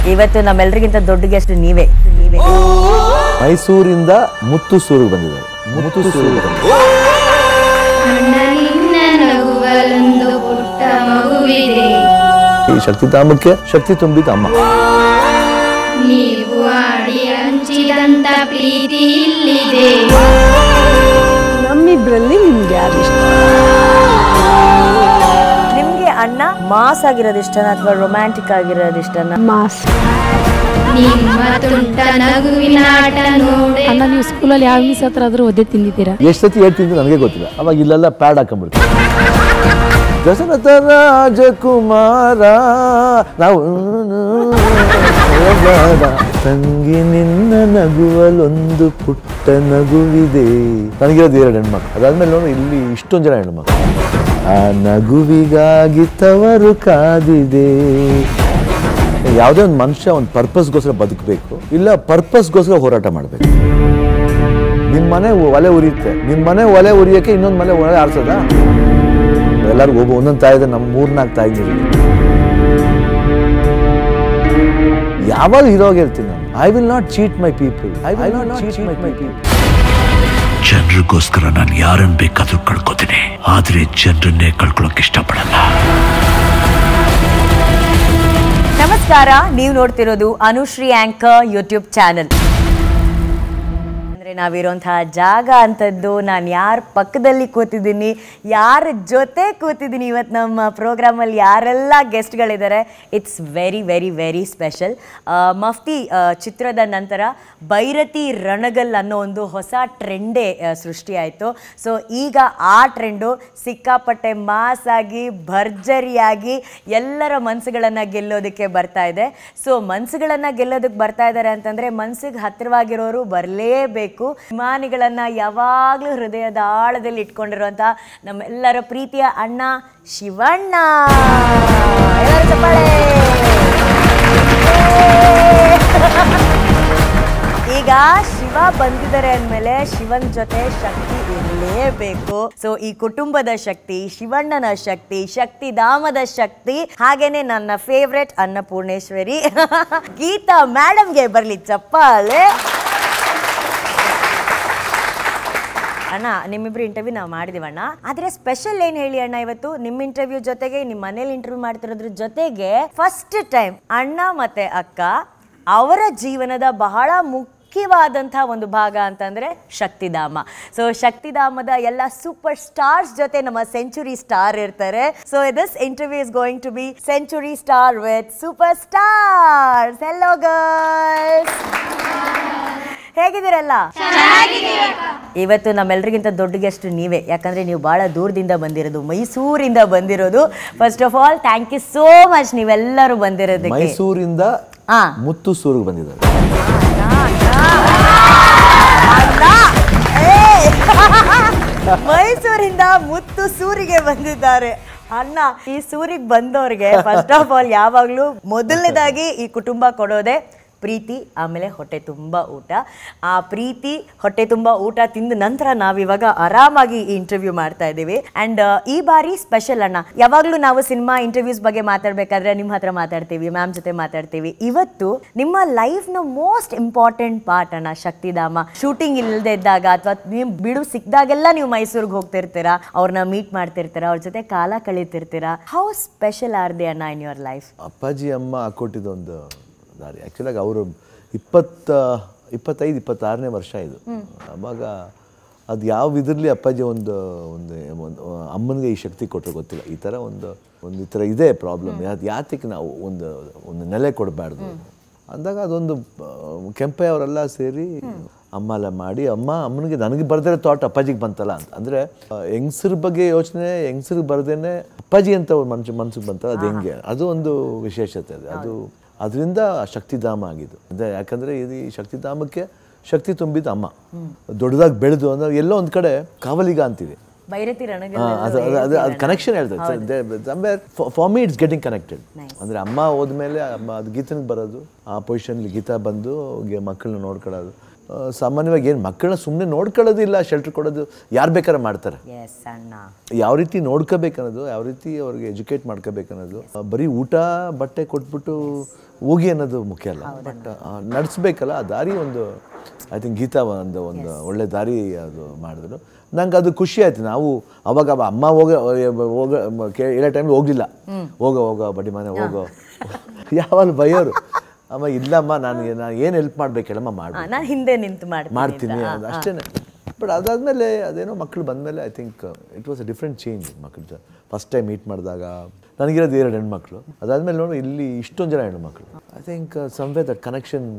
ಇವತ್ತು ನಮ್ಮೆಲ್ಲರಿಗಿಂತ ದೊಡ್ಡ ಗೆಸ್ಟ್ ನೀವೇ. ಮೈಸೂರಿಂದ ಮುತ್ತು ಸೂರು ಬಂದಿದ್ದಾರೆ. ಮುತ್ತು ಸೂರು ಈ ಶಕ್ತಿಧಾಮಕ್ಕೆ ಶಕ್ತಿ ತುಂಬಿದ ಅಮ್ಮ. ನೀವು ಆಡಿ ಹಂಚಿದಂತ ಪ್ರೀತಿ ಇಲ್ಲಿದೆ. ನಮ್ಮಿಬ್ರಲ್ಲಿ ನಿಮ್ಗೆ ಯಾರು ಇಷ್ಟ? ನಿಮ್ಗೆ ಅಣ್ಣ ಮಾಸ್ ಆಗಿರೋದು ಇಷ್ಟನಾ ಅಥವಾ ರೊಮ್ಯಾಂಟಿಕ್ ಆಗಿರೋದು ಇಷ್ಟನಾ? ಮಾಸ್. ನಿಮ್ಮ ತುಂಟ ನಗುವಿನ ಆಟ ನೋಡಿ. ಅಣ್ಣ ನೀವು ಸ್ಕೂಲಲ್ಲಿ ಯಾವ ಮಿಸ್ ಹತ್ರ ಆದ್ರೂ ಒದ್ದೆ ತಿಂದಿದ್ದೀರಾ? ಎಷ್ಟು ಸತಿ ಹೇಳ್ತೀನಿ ನನಗೆ ಗೊತ್ತಿಲ್ಲ. ಅವಾಗ ಇಲ್ಲೆಲ್ಲ ಪ್ಯಾಡ್ ಹಾಕೊಂಡ್ಬಿಡ್ತೀವಿ. ದಶರಥ ರಾಜಕುಮಾರ ನಾವು ತಂಗಿ ನಿನ್ನ ನಗುವಲ್ಲೊಂದು ಪುಟ್ಟ ನಗುವಿದೆ. ನನಗಿರೋದು 2 ಹೆಣ್ಮಕ್ಳು. ಅದಾದ್ಮೇಲೆ ನೋಡಿ ಇಲ್ಲಿ ಇಷ್ಟೊಂದು ಜನ ಹೆಣ್ಮಕ್ಳು. ಆ ನಗುವಿಗಾಗಿ ತವರು ಕಾದಿದೆ. ಯಾವುದೇ ಒಂದು ಮನುಷ್ಯ ಒಂದು ಪರ್ಪಸ್ಗೋಸ್ಕರ ಬದುಕಬೇಕು, ಇಲ್ಲ ಪರ್ಪಸ್ಗೋಸ್ಕರ ಹೋರಾಟ ಮಾಡಬೇಕು. ನಿಮ್ಮ ಮನೆ ಒಲೆ ಉರಿಯುತ್ತೆ, ನಿಮ್ಮ ಮನೆ ಒಲೆ ಉರಿಯೋಕ್ಕೆ ಇನ್ನೊಂದು ಮನೆ ಒಲೆ ಆರಿಸೋದಾ? ಎಲ್ಲರಿಗೂ ಒಂದೊಂದು ತಾಯಿ ಇದೆ. ನಮ್ಮ 3-4 ತಾಯಿಗಳು. ಯಾವಾಗ ಹೀರೋಗಿರ್ತೀನಿ ನಾನು. I will not cheat my people. ಜನರಿಗೋಸ್ಕರ ನಾನು ಯಾರನ್ನು ಬೇಕಾದ್ರೂ ಕಳ್ಕೊತೀನಿ, ಆದ್ರೆ ಜನರನ್ನೇ ಕಳ್ಕೊಳ್ಳೋಕೆ ಇಷ್ಟಪಡಲ್ಲ. ನಮಸ್ಕಾರ, ನೀವು ನೋಡ್ತಿರೋದು ಅನುಶ್ರೀ ಆಂಕರ್ ಯೂಟ್ಯೂಬ್ ಚಾನಲ್. ಅಂದರೆ ನಾವಿರೋಂತಹ ಜಾಗ ಅಂಥದ್ದು, ನಾನು ಯಾರ ಪಕ್ಕದಲ್ಲಿ ಕೂತಿದ್ದೀನಿ, ಯಾರ ಜೊತೆ ಕೂತಿದ್ದೀನಿ, ಇವತ್ತು ನಮ್ಮ ಪ್ರೋಗ್ರಾಮಲ್ಲಿ ಯಾರೆಲ್ಲ ಗೆಸ್ಟ್ಗಳಿದ್ದಾರೆ, it's very very very special. Mufti ಚಿತ್ರದ ನಂತರ ಬೈರತಿ ರಣಗಲ್ ಅನ್ನೋ ಒಂದು ಹೊಸ ಟ್ರೆಂಡೇ ಸೃಷ್ಟಿಯಾಯಿತು. ಸೊ ಈಗ ಆ ಟ್ರೆಂಡು ಸಿಕ್ಕಾಪಟ್ಟೆ ಮಾಸ್ ಆಗಿ ಭರ್ಜರಿಯಾಗಿ ಎಲ್ಲರ ಮನಸ್ಸುಗಳನ್ನು ಗೆಲ್ಲೋದಕ್ಕೆ ಬರ್ತಾ ಇದೆ. ಸೊ ಮನಸ್ಸುಗಳನ್ನು ಗೆಲ್ಲೋದಕ್ಕೆ ಬರ್ತಾ ಇದ್ದಾರೆ ಅಂತಂದರೆ ಮನಸ್ಸಿಗೆ ಹತ್ತಿರವಾಗಿರೋರು ಬರಲೇಬೇಕು. ಅಭಿಮಾನಿಗಳನ್ನ ಯಾವಾಗಲೂ ಹೃದಯದ ಆಳದಲ್ಲಿ ಇಟ್ಕೊಂಡಿರುವಂಥ ನಮ್ಮೆಲ್ಲರ ಪ್ರೀತಿಯ ಅಣ್ಣ ಶಿವಣ್ಣ. ಈಗ ಶಿವ ಬಂದಿದ್ದಾರೆ ಅಂದಮೇಲೆ ಶಿವನ್ ಜೊತೆ ಶಕ್ತಿ ಇರಲೇಬೇಕು. ಸೊ ಈ ಕುಟುಂಬದ ಶಕ್ತಿ, ಶಿವಣ್ಣನ ಶಕ್ತಿ, ಶಕ್ತಿಧಾಮದ ಶಕ್ತಿ, ಹಾಗೇನೆ ನನ್ನ ಫೇವ್ರೆಟ್ ಅನ್ನಪೂರ್ಣೇಶ್ವರಿ ಗೀತಾ ಮೇಡಮ್ಗೆ ಬರಲಿ ಚಪ್ಪಾಳೆ. ಅಣ್ಣ, ನಿಮ್ಮಿಬ್ರು ಇಂಟರ್ವ್ಯೂ ನಾವು ಮಾಡಿದೀವಣ್ಣ. ಆದರೆ ಸ್ಪೆಷಲ್ ಏನು ಹೇಳಿ ಅಣ್ಣ, ಇವತ್ತು ನಿಮ್ಮ ಇಂಟರ್ವ್ಯೂ ಜೊತೆಗೆ ನಿಮ್ಮ ಮನೇಲಿ ಇಂಟರ್ವ್ಯೂ ಮಾಡ್ತಿರೋದ್ರ ಜೊತೆಗೆ ಫಸ್ಟ್ ಟೈಮ್ ಅಣ್ಣ ಮತ್ತೆ ಅಕ್ಕ ಅವರ ಜೀವನದ ಬಹಳ ಮುಖ್ಯವಾದಂಥ ಒಂದು ಭಾಗ ಅಂತಂದರೆ ಶಕ್ತಿಧಾಮ. ಸೊ ಶಕ್ತಿಧಾಮದ ಎಲ್ಲ ಸೂಪರ್ ಸ್ಟಾರ್ಸ್ ಜೊತೆ ನಮ್ಮ ಸೆಂಚುರಿ ಸ್ಟಾರ್ ಇರ್ತಾರೆ. So this interview is going to be century star with super stars. Hello girls, ಹೇಗಿದ್ದೀರಲ್ಲ? ಇವತ್ತು ನಮ್ಮೆಲ್ಲರಿಗಿಂತ ದೊಡ್ಡ ಗೆಸ್ಟ್ ನೀವೇ, ಯಾಕಂದ್ರೆ ನೀವು ಬಹಳ ದೂರದಿಂದ ಬಂದಿರೋದು, ಮೈಸೂರಿಂದ ಬಂದಿರೋದು. First of all thank you so much ನೀವೆಲ್ಲರೂ ಬಂದಿರೋದಕ್ಕೆ. ಮೈಸೂರಿಂದ ಮುತ್ತು ಸೂರಿಗೆ ಬಂದಿದ್ದಾರೆ. ಮೈಸೂರಿಂದ ಮುತ್ತು ಸೂರಿಗೆ ಬಂದಿದ್ದಾರೆ. ಅಣ್ಣ, ಈ ಸೂರಿಗೆ ಬಂದವ್ರಿಗೆ ಫಸ್ಟ್ ಆಫ್ ಆಲ್ ಯಾವಾಗಲೂ ಮೊದಲನೇದಾಗಿ ಈ ಕುಟುಂಬ ಕೊಡೋದೆ ಪ್ರೀತಿ, ಆಮೇಲೆ ಹೊಟ್ಟೆ ತುಂಬ ಊಟ. ಆ ಪ್ರೀತಿ ಹೊಟ್ಟೆ ತುಂಬ ಊಟ ತಿಂದ ನಂತರ ನಾವಿವಾಗ ಆರಾಮಾಗಿ ಈ ಇಂಟರ್ವ್ಯೂ ಮಾಡ್ತಾ ಇದ್ದೀವಿ. ಆ್ಯಂಡ್ ಈ ಬಾರಿ ಸ್ಪೆಷಲ್ ಅಣ್ಣ. ಯಾವಾಗಲೂ ನಾವು ಸಿನಿಮಾ ಇಂಟರ್ವ್ಯೂಸ್ ಬಗ್ಗೆ ಮಾತಾಡಬೇಕಾದ್ರೆ ನಿಮ್ಮ ಹತ್ರ ಮಾತಾಡ್ತೀವಿ, ಮ್ಯಾಮ್ ಜೊತೆ ಮಾತಾಡ್ತೀವಿ. ಇವತ್ತು ನಿಮ್ಮ ಲೈಫ್ನ ಮೋಸ್ಟ್ ಇಂಪಾರ್ಟೆಂಟ್ ಪಾರ್ಟ್ ಅಣ್ಣ ಶಕ್ತಿಧಾಮ. ಶೂಟಿಂಗ್ ಇಲ್ಲದೆ ಇದ್ದಾಗ ಅಥವಾ ನೀವು ಬಿಡು ಸಿಕ್ಕಿದಾಗೆಲ್ಲ ನೀವು ಮೈಸೂರಿಗೆ ಹೋಗ್ತಿರ್ತೀರಾ, ಅವ್ರನ್ನ ಮೀಟ್ ಮಾಡ್ತಿರ್ತೀರಾ, ಅವ್ರ ಜೊತೆ ಕಾಲ ಕಳೀತಿರ್ತೀರಾ. ಹೌ ಸ್ಪೆಷಲ್ ಆರ್ ದೇ ಅಣ್ಣ ಇನ್ ಯುವರ್ ಲೈಫ್? ಅಪ್ಪಾಜಿ ಅಮ್ಮ ಹಾಕೊಟ್ಟಿದ್ದೊಂದು ದಾರಿ. ಆ್ಯಕ್ಚುಲಾಗಿ ಅವರು 25-26ನೇ ವರ್ಷ ಇದು. ಆವಾಗ ಅದು ಯಾವ ಇದರಲ್ಲಿ ಅಪ್ಪಾಜಿ ಒಂದು ಅಮ್ಮನಿಗೆ ಈ ಶಕ್ತಿ ಕೊಟ್ಟರು ಗೊತ್ತಿಲ್ಲ. ಈ ಥರ ಈ ಥರ ಇದೆ ಪ್ರಾಬ್ಲಮ್. ಯಾತಕ್ಕೆ ನಾವು ಒಂದು ನೆಲೆ ಕೊಡಬಾರ್ದು ಅಂದಾಗ ಅದೊಂದು ಕೆಂಪಯ್ಯ ಅವರೆಲ್ಲ ಸೇರಿ ಅಮ್ಮ ಎಲ್ಲ ಮಾಡಿ ಅಮ್ಮನಿಗೆ ನನಗೆ ಬರ್ದೇ ಥಾಟ್ ಅಪ್ಪಾಜಿಗೆ ಬಂತಲ್ಲ ಅಂತ. ಅಂದರೆ ಹೆಂಗಸ್ರ ಬಗ್ಗೆ ಯೋಚನೆ ಹೆಂಗಸ್ರಿಗೆ ಬರ್ದೇನೆ ಅಪ್ಪಾಜಿ ಅಂತ ಅವ್ರ ಮನ್ಸಿಗೆ ಬಂತಲ್ಲ, ಅದು ಹೆಂಗೆ, ಅದು ಒಂದು ವಿಶೇಷತೆ ಅದು. ಅದರಿಂದ ಶಕ್ತಿಧಾಮ ಆಗಿದ್ದು. ಅಂದರೆ ಯಾಕಂದರೆ ಇದು ಈ ಶಕ್ತಿಧಾಮಕ್ಕೆ ಶಕ್ತಿ ತುಂಬಿದ ಅಮ್ಮ. ದೊಡ್ಡದಾಗಿ ಬೆಳೆದು ಅಂದರೆ ಎಲ್ಲೋ ಒಂದು ಕಡೆ ಕಾವಲಿಗ ಅಂತೀವಿ, ಅದು ಕನೆಕ್ಷನ್ ಹೇಳ್ತಾರೆ. For me it's getting connected. ಅಂದರೆ ಅಮ್ಮ ಹೋದ್ಮೇಲೆ ಅದು ಗೀತನಿಗೆ ಬರೋದು, ಆ ಪೊಸಿಷನ್ಲಿ ಗೀತಾ ಬಂದು ಮಕ್ಕಳನ್ನ ನೋಡ್ಕೊಳ್ಳೋದು, ಸಾಮಾನ್ಯವಾಗಿ ಏನು ಮಕ್ಕಳನ್ನ ಸುಮ್ಮನೆ ನೋಡ್ಕೊಳ್ಳೋದಿಲ್ಲ, ಶೆಲ್ಟರ್ ಕೊಡೋದು ಯಾರು ಬೇಕಾದ್ರೆ ಮಾಡ್ತಾರೆ. ಯಾವ ರೀತಿ ನೋಡ್ಕೋಬೇಕನ್ನೋದು, ಯಾವ ರೀತಿ ಅವ್ರಿಗೆ ಎಜುಕೇಟ್ ಮಾಡ್ಕೋಬೇಕನ್ನೋದು, ಬರೀ ಊಟ ಬಟ್ಟೆ ಕೊಟ್ಬಿಟ್ಟು ಹೋಗಿ ಅನ್ನೋದು ಮುಖ್ಯ ಅಲ್ಲ, ಬಟ್ ನಡೆಸ್ಬೇಕಲ್ಲ ಆ ದಾರಿ. ಒಂದು ಐ ಥಿಂಕ್ ಗೀತಾ ಒಂದು ಒಳ್ಳೆ ದಾರಿ ಅದು ಮಾಡಿದ್ರು. ನಂಗೆ ಅದು ಖುಷಿ ಆಯ್ತು. ನಾವು ಅವಾಗ ಅಮ್ಮ ಹೇಳೋ ಟೈಮ್ಗೆ ಹೋಗಲಿಲ್ಲ. ಹೋಗೋ ಬಡ್ಡಿ ಮನೆ ಹೋಗೋ ಯಾವಾಗ ಬೈಯೋರು. ಅಮ್ಮ ಇಲ್ಲಮ್ಮ ನಾನು ಏನು ಹೆಲ್ಪ್ ಮಾಡ್ಬೇಕು ಹೇಳಮ್ಮ ನಾನು ಹಿಂದೆ ನಿಂತು ಮಾಡ್ತೀನಿ ಅಷ್ಟೇ. ಬಟ್ ಅದಾದಮೇಲೆ ಅದೇನೋ ಮಕ್ಕಳು ಬಂದಮೇಲೆ I think it was a different change. ಮಕ್ಕಳು ಫಸ್ಟ್ ಟೈಮ್ ಮೀಟ್ ಮಾಡಿದಾಗ ನನಗಿರೋದು 2 ಹೆಣ್ಮಕ್ಳು, ಅದಾದಮೇಲೆ ನೋಡಿ ಇಲ್ಲಿ ಇಷ್ಟೊಂದು ಜನ ಹೆಣ್ಮಕ್ಳು. I think somewhere that connection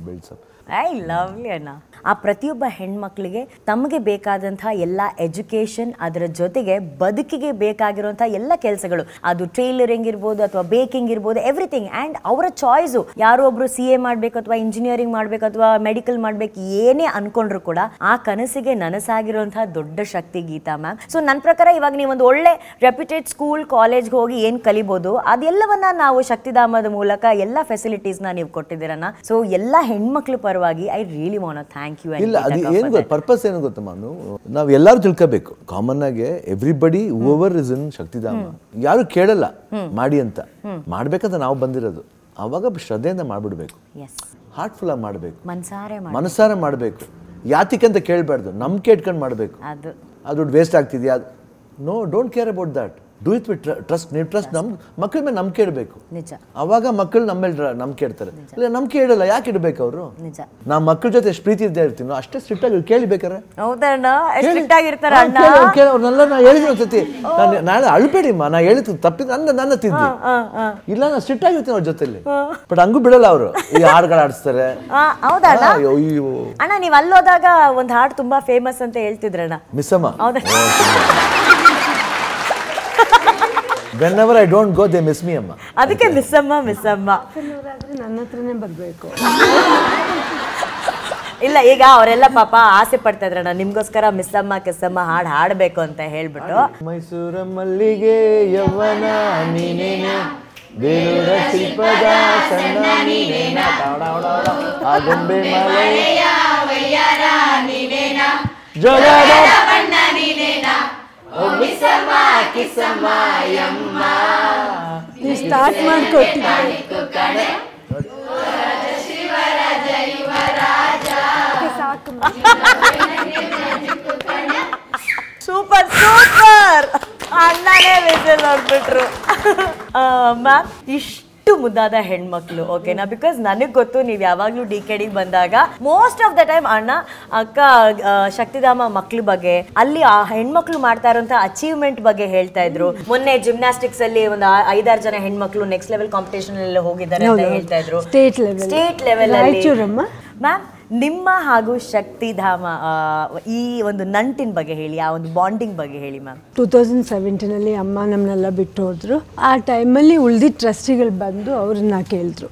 builds up. I lovely ಅಣ್ಣ. ಆ ಪ್ರತಿಯೊಬ್ಬ ಹೆಣ್ಮಕ್ಳಿಗೆ ತಮಗೆ ಬೇಕಾದಂತಹ ಎಲ್ಲ ಎಜುಕೇಷನ್, ಅದರ ಜೊತೆಗೆ ಬದುಕಿಗೆ ಬೇಕಾಗಿರುವಂಥ ಎಲ್ಲ ಕೆಲಸಗಳು, ಅದು ಟೈಲರಿಂಗ್ ಇರ್ಬೋದು ಅಥವಾ ಬೇಕಿಂಗ್ ಇರ್ಬೋದು, ಎವ್ರಿಥಿಂಗ್. ಆ್ಯಂಡ್ ಅವರ ಚಾಯ್ಸು, ಯಾರೋ ಒಬ್ರು CA ಮಾಡಬೇಕು ಅಥವಾ ಇಂಜಿನಿಯರಿಂಗ್ ಮಾಡಬೇಕು ಅಥವಾ ಮೆಡಿಕಲ್ ಮಾಡಬೇಕು ಏನೇ ಅನ್ಕೊಂಡ್ರು ಕೂಡ ಆ ಕನಸಿಗೆ ನನಸಾಗಿರುವಂತಹ ದೊಡ್ಡ ಶಕ್ತಿ ಗೀತಾ ಮ್ಯಾಮ್. ಸೊ ನನ್ನ ಪ್ರಕಾರ ಇವಾಗ ನೀವೊಂದು ಒಳ್ಳೆ ರೆಪ್ಯೂಟೆಡ್ ಸ್ಕೂಲ್ ಕಾಲೇಜ್ಗೆ ಹೋಗಿ ಏನು ಕಲಿಬೋದು ಅದೆಲ್ಲವನ್ನ ನಾವು ಶಕ್ತಿಧಾಮದ ಮೂಲಕ ಎಲ್ಲ ಫೆಸಿಲಿಟೀಸ್ನ ನೀವು ಕೊಟ್ಟಿದ್ದೀರಣ್ಣ. ಸೊ ಎಲ್ಲ ಹೆಣ್ಮಕ್ಳು ಪರವಾಗಿ I really want to thank you. ಇಲ್ಲ, ಅದು ಏನು ಪರ್ಪಸ್ ಏನು ಗೊತ್ತಮ್ಮ, ನಾವು ಎಲ್ಲರೂ ತಿಳ್ಕೋಬೇಕು. ಕಾಮನ್ ಆಗಿ everybody over is in Shaktidhama. ಯಾರು ಕೇಳಲ್ಲ ಮಾಡಿ ಅಂತ, ಮಾಡ್ಬೇಕಂತ ನಾವು ಬಂದಿರೋದು. ಅವಾಗ ಶ್ರದ್ಧೆಯಿಂದ ಮಾಡ್ಬಿಡ್ಬೇಕು, ಹಾರ್ಟ್ಫುಲ್ ಆಗಿ ಮಾಡಬೇಕು, ಮನಸಾರ ಮಾಡಬೇಕು. ಯಾತಿಕಂತ ಕೇಳಬಾರ್ದು, ನಂಬಿಕೆ ಇಟ್ಕೊಂಡು ಮಾಡಬೇಕು. ಅದು ವೇಸ್ಟ್ ಆಗ್ತಿದ್ಯಾ? No, don't care about that. Do it with trust. ನೀವು ಟ್ರಸ್ಟ್ ನಮ್ಮ ಮಕ್ಕಳ ಮೇಲೆ ನಂಬಿಕೆ ಇಡಬೇಕು. ಅವಾಗ ಮಕ್ಕಳು ನಮ್ಮ ಮೇಲೆ ನಂಬಿಕೆ ಇಡ್ತಾರೆ. ಇಲ್ಲ ನಂಬಿಕೆ ಇಡಲ್ಲ, ಯಾಕೆ ಇಡಬೇಕು ಅವರು? ನಾವು ಮಕ್ಕಳ ಜೊತೆ ಎಷ್ಟು ಪ್ರೀತಿ ಇದ್ದೇ ಇರ್ತೀವಿ, ಅಷ್ಟೇ ಸ್ಟ್ರಿಕ್ಟ್ ಆಗಿ ಕೇಳಿಬೇಕಾರೆ. ಅವ್ರನ್ನೆಲ್ಲ ನಾ ಹೇಳಿದ್ರು ಒಂದ್ಸತಿ, ನಾಳೆ ಅಳ್ಬೇಡಿಮ್ಮ, ನಾ ಹೇಳಿದ್ದು ತಪ್ಪಿದ್ದು ನನ್ನ ತಿದ್ದಿ, ಇಲ್ಲ ನಾ ಸ್ಟ್ರಿಕ್ಟ್ ಆಗಿರ್ತೀನಿ ಅವ್ರ ಜೊತೆಲಿ. ಬಟ್ ಹಂಗೂ ಬಿಡಲ್ಲ ಅವರು. ಈ ಹಾಡುಗಳು ಆಡಿಸ್ತಾರೆ. ಅಣ್ಣ ನೀವು ಅಲ್ಲೋದಾಗ ಒಂದು ಹಾಡು ತುಂಬಾ ಫೇಮಸ್ ಅಂತ ಹೇಳ್ತಿದ್ರಣ್ಣ, ಮಿಸ್ಸಮ್ಮ. Whenever I don't go, they miss me, ಅಮ್ಮ. ಅದಕ್ಕೆ ಮಿಸ್ಸಮ್ಮ. ನನ್ನ ಹತ್ರನೇ ಬರಬೇಕು. ಇಲ್ಲ, ಈಗ ಅವರೆಲ್ಲ ಪಾಪ ಆಸೆ ಪಡ್ತಾ ಇದ್ರಣ್ಣ ನಿಮ್ಗೋಸ್ಕರ ಮಿಸ್ಸಮ್ಮ ಕಿಸ್ಸಮ್ಮ ಹಾಡು ಹಾಡಬೇಕು ಅಂತ ಹೇಳ್ಬಿಟ್ಟು. ಮೈಸೂರ ಮಲ್ಲಿಗೆ ಯವ್ವನ ನೀನೇನೆ, ಬೇಲೂರ ಶಿಲ್ಪದ ಸಣ್ಣ ನೀನೇನ, ಆಗುಂಬೆ ಮಲೆಯ ವಯ್ಯಾರ ನೀನೇನ, ಜೋಳದ ಬಣ್ಣ ನೀನೇನ, ಮಿಸ್ಸಮ್ಮ ಕಿಸ್ಸಮ್ಮ ಯಮ್ಮ. ಸ್ಟಾರ್ಟ್ ಮಾಡ್ಕೊಟ್ಟಿದ್ದೆ. Super super. ಅಣ್ಣನೇ ವಿಸಿಲ್ ನೋಡ್ಬಿಟ್ರು. ಮ್ಯಾಮ್, ಇಷ್ಟು ಮುದ್ದಾದ ಹೆಣ್ಮಕ್ಳು, ಓಕೆನಾ? ಬಿಕಾಸ್ ನನಗೆ ಗೊತ್ತು ನೀವು ಯಾವಾಗಲೂ DKDಗೆ ಬಂದಾಗ ಮೋಸ್ಟ್ ಆಫ್ ದ ಟೈಮ್ ಅಣ್ಣ ಅಕ್ಕ ಶಕ್ತಿಧಾಮ ಮಕ್ಳ ಬಗ್ಗೆ, ಅಲ್ಲಿ ಆ ಹೆಣ್ಮಕ್ಳು ಮಾಡ್ತಾ ಇರೋಂಥ ಅಚೀವ್ಮೆಂಟ್ ಬಗ್ಗೆ ಹೇಳ್ತಾ ಇದ್ರು. ಮೊನ್ನೆ ಜಿಮ್ನಾಸ್ಟಿಕ್ಸ್ ಅಲ್ಲಿ ಒಂದು 5-6 ಜನ ಹೆಣ್ಮಕ್ಳು ನೆಕ್ಸ್ಟ್ ಲೆವೆಲ್ ಕಾಂಪಿಟೇಷನ್ ಎಲ್ಲ ಹೋಗಿದ್ದಾರೆ ಅಂತ ಹೇಳ್ತಾ ಇದ್ರು. ಸ್ಟೇಟ್ ಲೆವೆಲ್ ಅಲ್ಲಿ. ಮ್ಯಾಮ್, ನಿಮ್ಮ ಹಾಗೂ ಶಕ್ತಿಧಾಮ ಈ ಒಂದು ನಂಟಿನ ಬಗ್ಗೆ ಹೇಳಿ, ಆ ಒಂದು ಬಾಂಡಿಂಗ್ ಬಗ್ಗೆ ಹೇಳಿ ಮ್ಯಾಮ್. 2017 ಅಮ್ಮ ನಮ್ಮನ್ನೆಲ್ಲ ಬಿಟ್ಟು ಹೋದ್ರು. ಆ ಟೈಮಲ್ಲಿ ಉಳಿದಿದ್ದ ಟ್ರಸ್ಟಿಗಳು ಬಂದು ಅವ್ರನ್ನ ಕೇಳಿದ್ರು,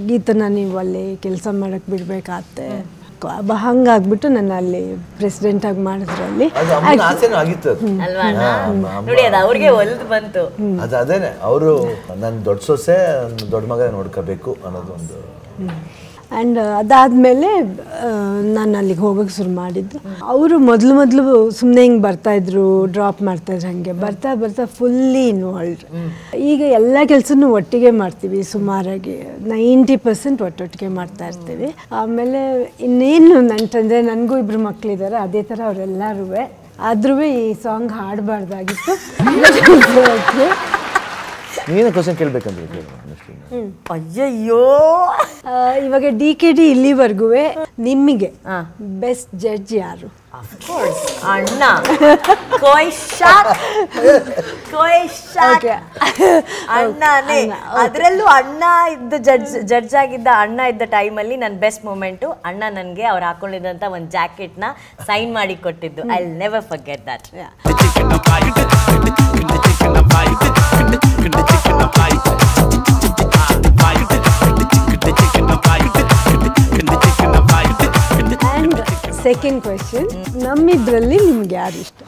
ಗೀತನ ನೀವು ಅಲ್ಲಿ ಕೆಲಸ ಮಾಡಕ್ಕೆ ಬಿಡಬೇಕಾಗತ್ತೆ. ಹಂಗಾಗ್ಬಿಟ್ಟು ನನ್ನ ಅಲ್ಲಿ ಪ್ರೆಸಿಡೆಂಟ್ ಆಗಿ ಮಾಡಿದ್ರು. ಅಲ್ಲಿ ನೋಡಿ, ಅದು ಅವ್ರಿಗೆ ಒಲ್ದು ಬಂತು. ಅದೇನೆ, ಅವರು ನನ್ನ ದೊಡ್ಡ ಸೊಸೆ ದೊಡ್ಡ ಮಗ ನೋಡ್ಕೋಬೇಕು ಅನ್ನೋದು ಒಂದು. ಆ್ಯಂಡ್ ಅದಾದಮೇಲೆ ನಾನು ಅಲ್ಲಿಗೆ ಹೋಗೋಕ್ಕೆ ಶುರು ಮಾಡಿದ್ದು. ಅವರು ಮೊದಲು ಸುಮ್ಮನೆ ಹಿಂಗೆ ಬರ್ತಾಯಿದ್ರು, ಡ್ರಾಪ್ ಮಾಡ್ತಾಯಿದ್ರು. ಹಾಗೆ ಬರ್ತಾ ಫುಲ್ಲಿ ಇನ್ವಾಲ್ವ್ಡ್. ಈಗ ಎಲ್ಲ ಕೆಲಸನೂ ಒಟ್ಟಿಗೆ ಮಾಡ್ತೀವಿ. ಸುಮಾರಾಗಿ 90% ಒಟ್ಟೊಟ್ಟಿಗೆ ಮಾಡ್ತಾ ಇರ್ತೀವಿ. ಆಮೇಲೆ ಇನ್ನೇನು ನಂಟಂದರೆ ನನಗೂ 2 ಮಕ್ಕಳಿದ್ದಾರೆ, ಅದೇ ಥರ ಅವರೆಲ್ಲರೂ. ಆದ್ರೂ ಈ ಸಾಂಗ್ ಹಾಡಬಾರ್ದಾಗಿತ್ತು. ನೀನು ಕ್ವಶನ್ ಕೇಳಬೇಕಂದ್ರೆ ಅಯ್ಯಯ್ಯೋ. ಇವಾಗ DKD ಇಲ್ಲಿವರೆಗೂ ನಿಮಗೆ ಬೆಸ್ಟ್ ಜಡ್ಜ್ ಯಾರು? ಅಣ್ಣ. ಅಣ್ಣನೇ. ಅದರಲ್ಲೂ ಅಣ್ಣ ಇದ್ದ ಜಡ್ಜ್ ಆಗಿದ್ದ ಅಣ್ಣ ಇದ್ದ ಟೈಮಲ್ಲಿ ನನ್ನ ಬೆಸ್ಟ್ ಮೂಮೆಂಟು ಅಣ್ಣ ನನಗೆ ಅವ್ರು ಹಾಕೊಂಡಿದ್ದಂಥ ಒಂದು ಜಾಕೆಟ್ನ ಸೈನ್ ಮಾಡಿ ಕೊಟ್ಟಿದ್ದು. I will never forget that. Second question, ನಮ್ಮಿದ್ರಲ್ಲಿ ನಿಮ್ಗೆ ಯಾರು ಇಷ್ಟ?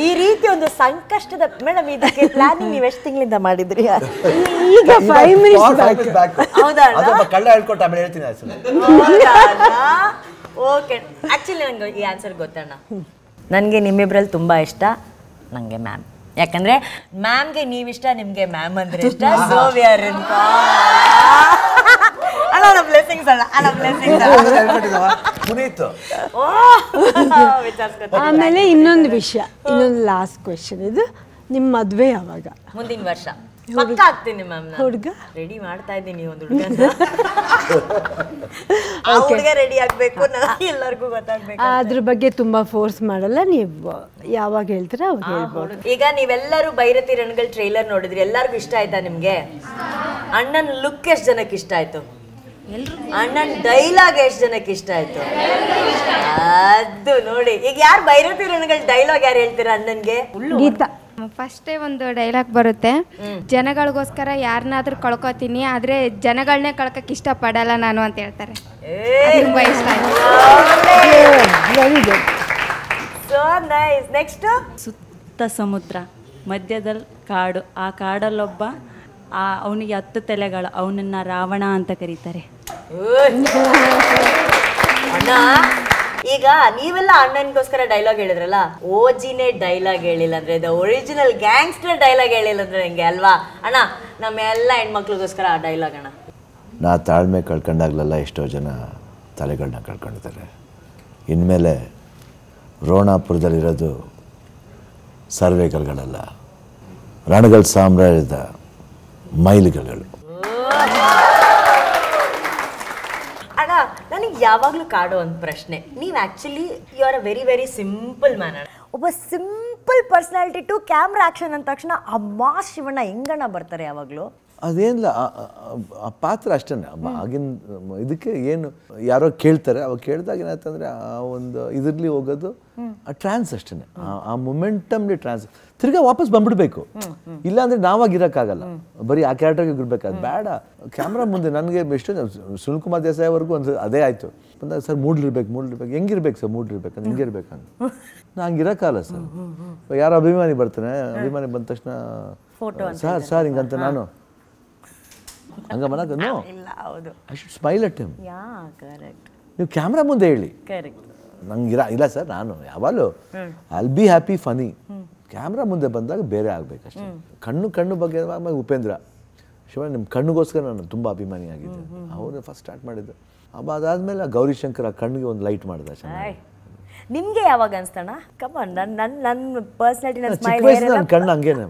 ಈ ರೀತಿ ಒಂದು ಸಂಕಷ್ಟದ ಮೇಡಮ್ ಇದಕ್ಕೆ ಪ್ಲಾನಿಂಗ್ ನೀವು ಎಷ್ಟು ತಿಂಗಳಿಂದ ಮಾಡಿದ್ರಿ? ಈಗ 5 minutes ಬ್ಯಾಕ್. ಹೌದಾ? ಕಳ್ಳ ಹೇಳ್ಕೊಟ್ಟು ಆಮೇಲೆ ಹೇಳ್ತೀನಿ ಆನ್ಸರ್. ಓಕೆ, ಆ್ಯಕ್ಚುಲಿ ನಂಗೆ ಈ ಆನ್ಸರ್ ಗೊತ್ತಣ್ಣ. ನನಗೆ ನಿಮ್ಮಿಬ್ರಲ್ಲಿ ತುಂಬ ಇಷ್ಟ, ನನಗೆ ಮ್ಯಾಮ್. ಯಾಕಂದರೆ ಮ್ಯಾಮ್ಗೆ ನೀವಿಷ್ಟ, ನಿಮಗೆ ಮ್ಯಾಮ್ ಅಂದರೆ ಇಷ್ಟ. ಸೊ ವಿ ಆರ್ ಇನ್ ಅಣ್ಣ ಬ್ಲೆಸ್ಸಿಂಗ್ಸ್ ಅಣ್ಣ, ಅಣ್ಣ ಬ್ಲೆಸ್ಸಿಂಗ್ಸ್. ಪುನೀತ್ ಆಮೇಲೆ ಇನ್ನೊಂದು ವಿಷಯ, ಇನ್ನೊಂದು ಲಾಸ್ಟ್ ಕ್ವೆಶನ್. ಇದು ನಿಮ್ಮ ಮದುವೆ ಯಾವಾಗ? ಮುಂದಿನ ವರ್ಷ ಪಕ್ಕ ಆಗ್ತೀನಿ ಮ್ಯಾಮ್. ಹುಡುಗ ರೆಡಿ ಮಾಡ್ತಾ ಇದ್ದೀನಿ, ಒಂದು ಹುಡುಗ ಹುಡುಗ ರೆಡಿ ಆಗ್ಬೇಕು, ಎಲ್ಲರಿಗೂ ಗೊತ್ತಾಗ್ಬೇಕು. ಅದ್ರ ಬಗ್ಗೆ ತುಂಬಾ ಫೋರ್ಸ್ ಮಾಡಲ್ಲ, ನೀವು ಯಾವಾಗ ಹೇಳ್ತೀರಾ ಅವಾಗ ಹೇಳ್ಬೋದು. ಈಗ ನೀವೆಲ್ಲರೂ ಭೈರತಿ ರಣಗಳ ಟ್ರೈಲರ್ ನೋಡಿದ್ರಿ, ಎಲ್ಲರಿಗೂ ಇಷ್ಟ ಆಯ್ತಾ ನಿಮ್ಗೆ? ಅಣ್ಣನ ಲುಕ್ ಎಷ್ಟು ಜನಕ್ಕೆ ಇಷ್ಟ ಆಯ್ತು? ಅಣ್ಣನ ಡೈಲಾಗ್ ಎಷ್ಟು ಜನಕ್ಕೆ ಇಷ್ಟ ಆಯ್ತು? ಅದು ನೋಡಿ, ಈಗ ಯಾರು ಭೈರತಿ ರಣಗಳ ಡೈಲಾಗ್ ಯಾರು ಹೇಳ್ತೀರಾ ಅಣ್ಣನ್ಗೆ? ಗೀತಾ. ಫಸ್ಟೇ ಒಂದು ಡೈಲಾಗ್ ಬರುತ್ತೆ, ಜನಗಳಿಗೋಸ್ಕರ ಯಾರನ್ನಾದ್ರೂ ಕಳ್ಕೊತೀನಿ, ಆದ್ರೆ ಜನಗಳನ್ನೇ ಕಳ್ಕಕ್ಕೆ ಇಷ್ಟಪಡಲ್ಲ ನಾನು ಅಂತ ಹೇಳ್ತಾರೆ. ತುಂಬಾ ಇಷ್ಟ ಆಯ್ತು. So nice. ನೆಕ್ಸ್ಟ್, ಸುತ್ತ ಸಮುದ್ರ, ಮಧ್ಯದಲ್ಲಿ ಕಾಡು, ಆ ಕಾಡಲ್ಲೊಬ್ಬ, ಅವನಿಗೆ 10 ತಲೆಗಳು, ಅವನನ್ನ ರಾವಣ ಅಂತ ಕರೀತಾರೆ. ಅಣ್ಣ ಈಗ ನೀವೆಲ್ಲ ಅಣ್ಣನಿಗೋಸ್ಕರ ಡೈಲಾಗ್ ಹೇಳಿದ್ರಲ್ಲ, ಓಜಿನೇ ಡೈಲಾಗ್ ಹೇಳಿಲ್ಲ ಅಂದ್ರೆ, ದ ಒರಿಜಿನಲ್ ಗ್ಯಾಂಗ್ಸ್ಟರ್ ಡೈಲಾಗ್ ಹೇಳಿಲ್ಲ ಅಂದ್ರೆ ಹೆಂಗೆ ಅಲ್ವಾ ಅಣ್ಣ? ನಮ್ಮೆಲ್ಲ ಹೆಣ್ಮಕ್ಳಿಗೋಸ್ಕರ ಆ ಡೈಲಾಗ್ ಅಣ್ಣ. ನಾ ತಾಳ್ಮೆ ಕಳ್ಕೊಂಡಾಗ್ಲೆಲ್ಲ ಎಷ್ಟೋ ಜನ ತಲೆಗಳನ್ನ ಕಳ್ಕೊಂಡಿದ್ದಾರೆ. ಇನ್ಮೇಲೆ ರೋಣಾಪುರದಲ್ಲಿರೋದು ಸರ್ವೇಕಲ್ಗಳಲ್ಲ, ರಣಗಳ ಸಾಮ್ರಾಜ್ಯದ ಮೈಲುಗಳು. ಅಣ್ಣ ನನಗೆ ಯಾವಾಗಲೂ ಕಾಡೋ ಒಂದು ಪ್ರಶ್ನೆ, ನೀವು actually you are a very very simple man ಅಣ್ಣ. ಒಬ್ಬ simple personality to camera action ಅಂದ ತಕ್ಷಣ ಅಮ್ಮ ಶಿವಣ್ಣ ಹೆಂಗಣ್ಣ ಬರ್ತಾರೆ ಯಾವಾಗಲೂ? ಅದೇನಿಲ್ಲ, ಆ ಪಾತ್ರ ಅಷ್ಟೇ. ಆಗಿನ ಇದಕ್ಕೆ ಏನು ಯಾರೋ ಕೇಳ್ತಾರೆ, ಅವಾಗ ಕೇಳಿದಾಗ ಏನಾಯ್ತಂದರೆ ಆ ಒಂದು ಇದರಲ್ಲಿ ಹೋಗೋದು ಆ ಟ್ರಾನ್ಸ್ ಅಷ್ಟೇ, ಆ ಮೊಮೆಂಟಮ್ಲಿ ಟ್ರಾನ್ಸ್. ತಿರ್ಗಾ ವಾಪಸ್ ಬಂದ್ಬಿಡ್ಬೇಕು, ಇಲ್ಲಾಂದರೆ ನಾವಾಗಿರೋಕ್ಕಾಗಲ್ಲ, ಬರೀ ಆ ಕ್ಯಾರೆಕ್ಟರ್ಗೆ ಇರಬೇಕು. ಅದು ಬೇಡ. ಕ್ಯಾಮ್ರಾ ಮುಂದೆ ನನಗೆ ಎಷ್ಟು ಸುನಿಲ್ ಕುಮಾರ್ ದೇಸಾಯಿವರೆಗೂ ಒಂದು ಅದೇ ಆಯಿತು. ಬಂದಾಗ ಸರ್ ಮೂಡ್ಲಿರ್ಬೇಕು, ಹೆಂಗಿರ್ಬೇಕು ಸರ್ ಮೂಡ್ಲಿರ್ಬೇಕಂದ್ರೆ ಹಿಂಗಿರ್ಬೇಕಂತ. ನಾನು ಹಂಗಿರೋಕ್ಕಲ್ಲ ಸರ್. ಯಾರೋ ಅಭಿಮಾನಿ ಬರ್ತಾನೆ, ಅಭಿಮಾನಿ ಬಂದ ತಕ್ಷಣ ಸರ್ ಹಿಂಗಂತ ನಾನು ಹಂಗ ಮನಕ ನೋ ಇಲ್ಲ. ಹೌದು, I should smile at him. Yeah correct. ನೀವು ಕ್ಯಾಮ್ರಾ ಮುಂದೆ ಹೇಳಿ, ಕರೆಕ್ಟ್. ನಂಗೆ ಇಲ್ಲ ಸರ್, ನಾನು ಯಾವಾಗಲೂ I'll be happy funny. Camera ಮುಂದೆ ಬಂದಾಗ ಬೇರೆ ಆಗಬೇಕಷ್ಟೇ. ಕಣ್ಣು ಬಗ್ಗೆ ಉಪೇಂದ್ರ ಶಿವ, ನಿಮ್ಮ ಕಣ್ಣಿಗೋಸ್ಕರ ನಾನು ತುಂಬ ಅಭಿಮಾನಿ ಆಗಿದ್ದೆ. ಅವರು ಫಸ್ಟ್ ಸ್ಟಾರ್ಟ್ ಮಾಡಿದ್ದು. ಅದಾದಮೇಲೆ ಗೌರಿಶಂಕರ್ ಆ ಕಣ್ಣಿಗೆ ಒಂದು ಲೈಟ್ ಮಾಡಿದ. ಚೆನ್ನಾಗಿ. ನಿಮ್ಗೆ ಯಾವಾಗ ಅನ್ಸ್ತಣ್ಣ? ಕಮನ್, ನನ್ನ ಪರ್ಸನಾಲಿಟಿ, ನನ್ನ ಸ್ಮೈಲ್, ನನ್ನ ಕಣ್ಣು ಹಂಗೇನೆ.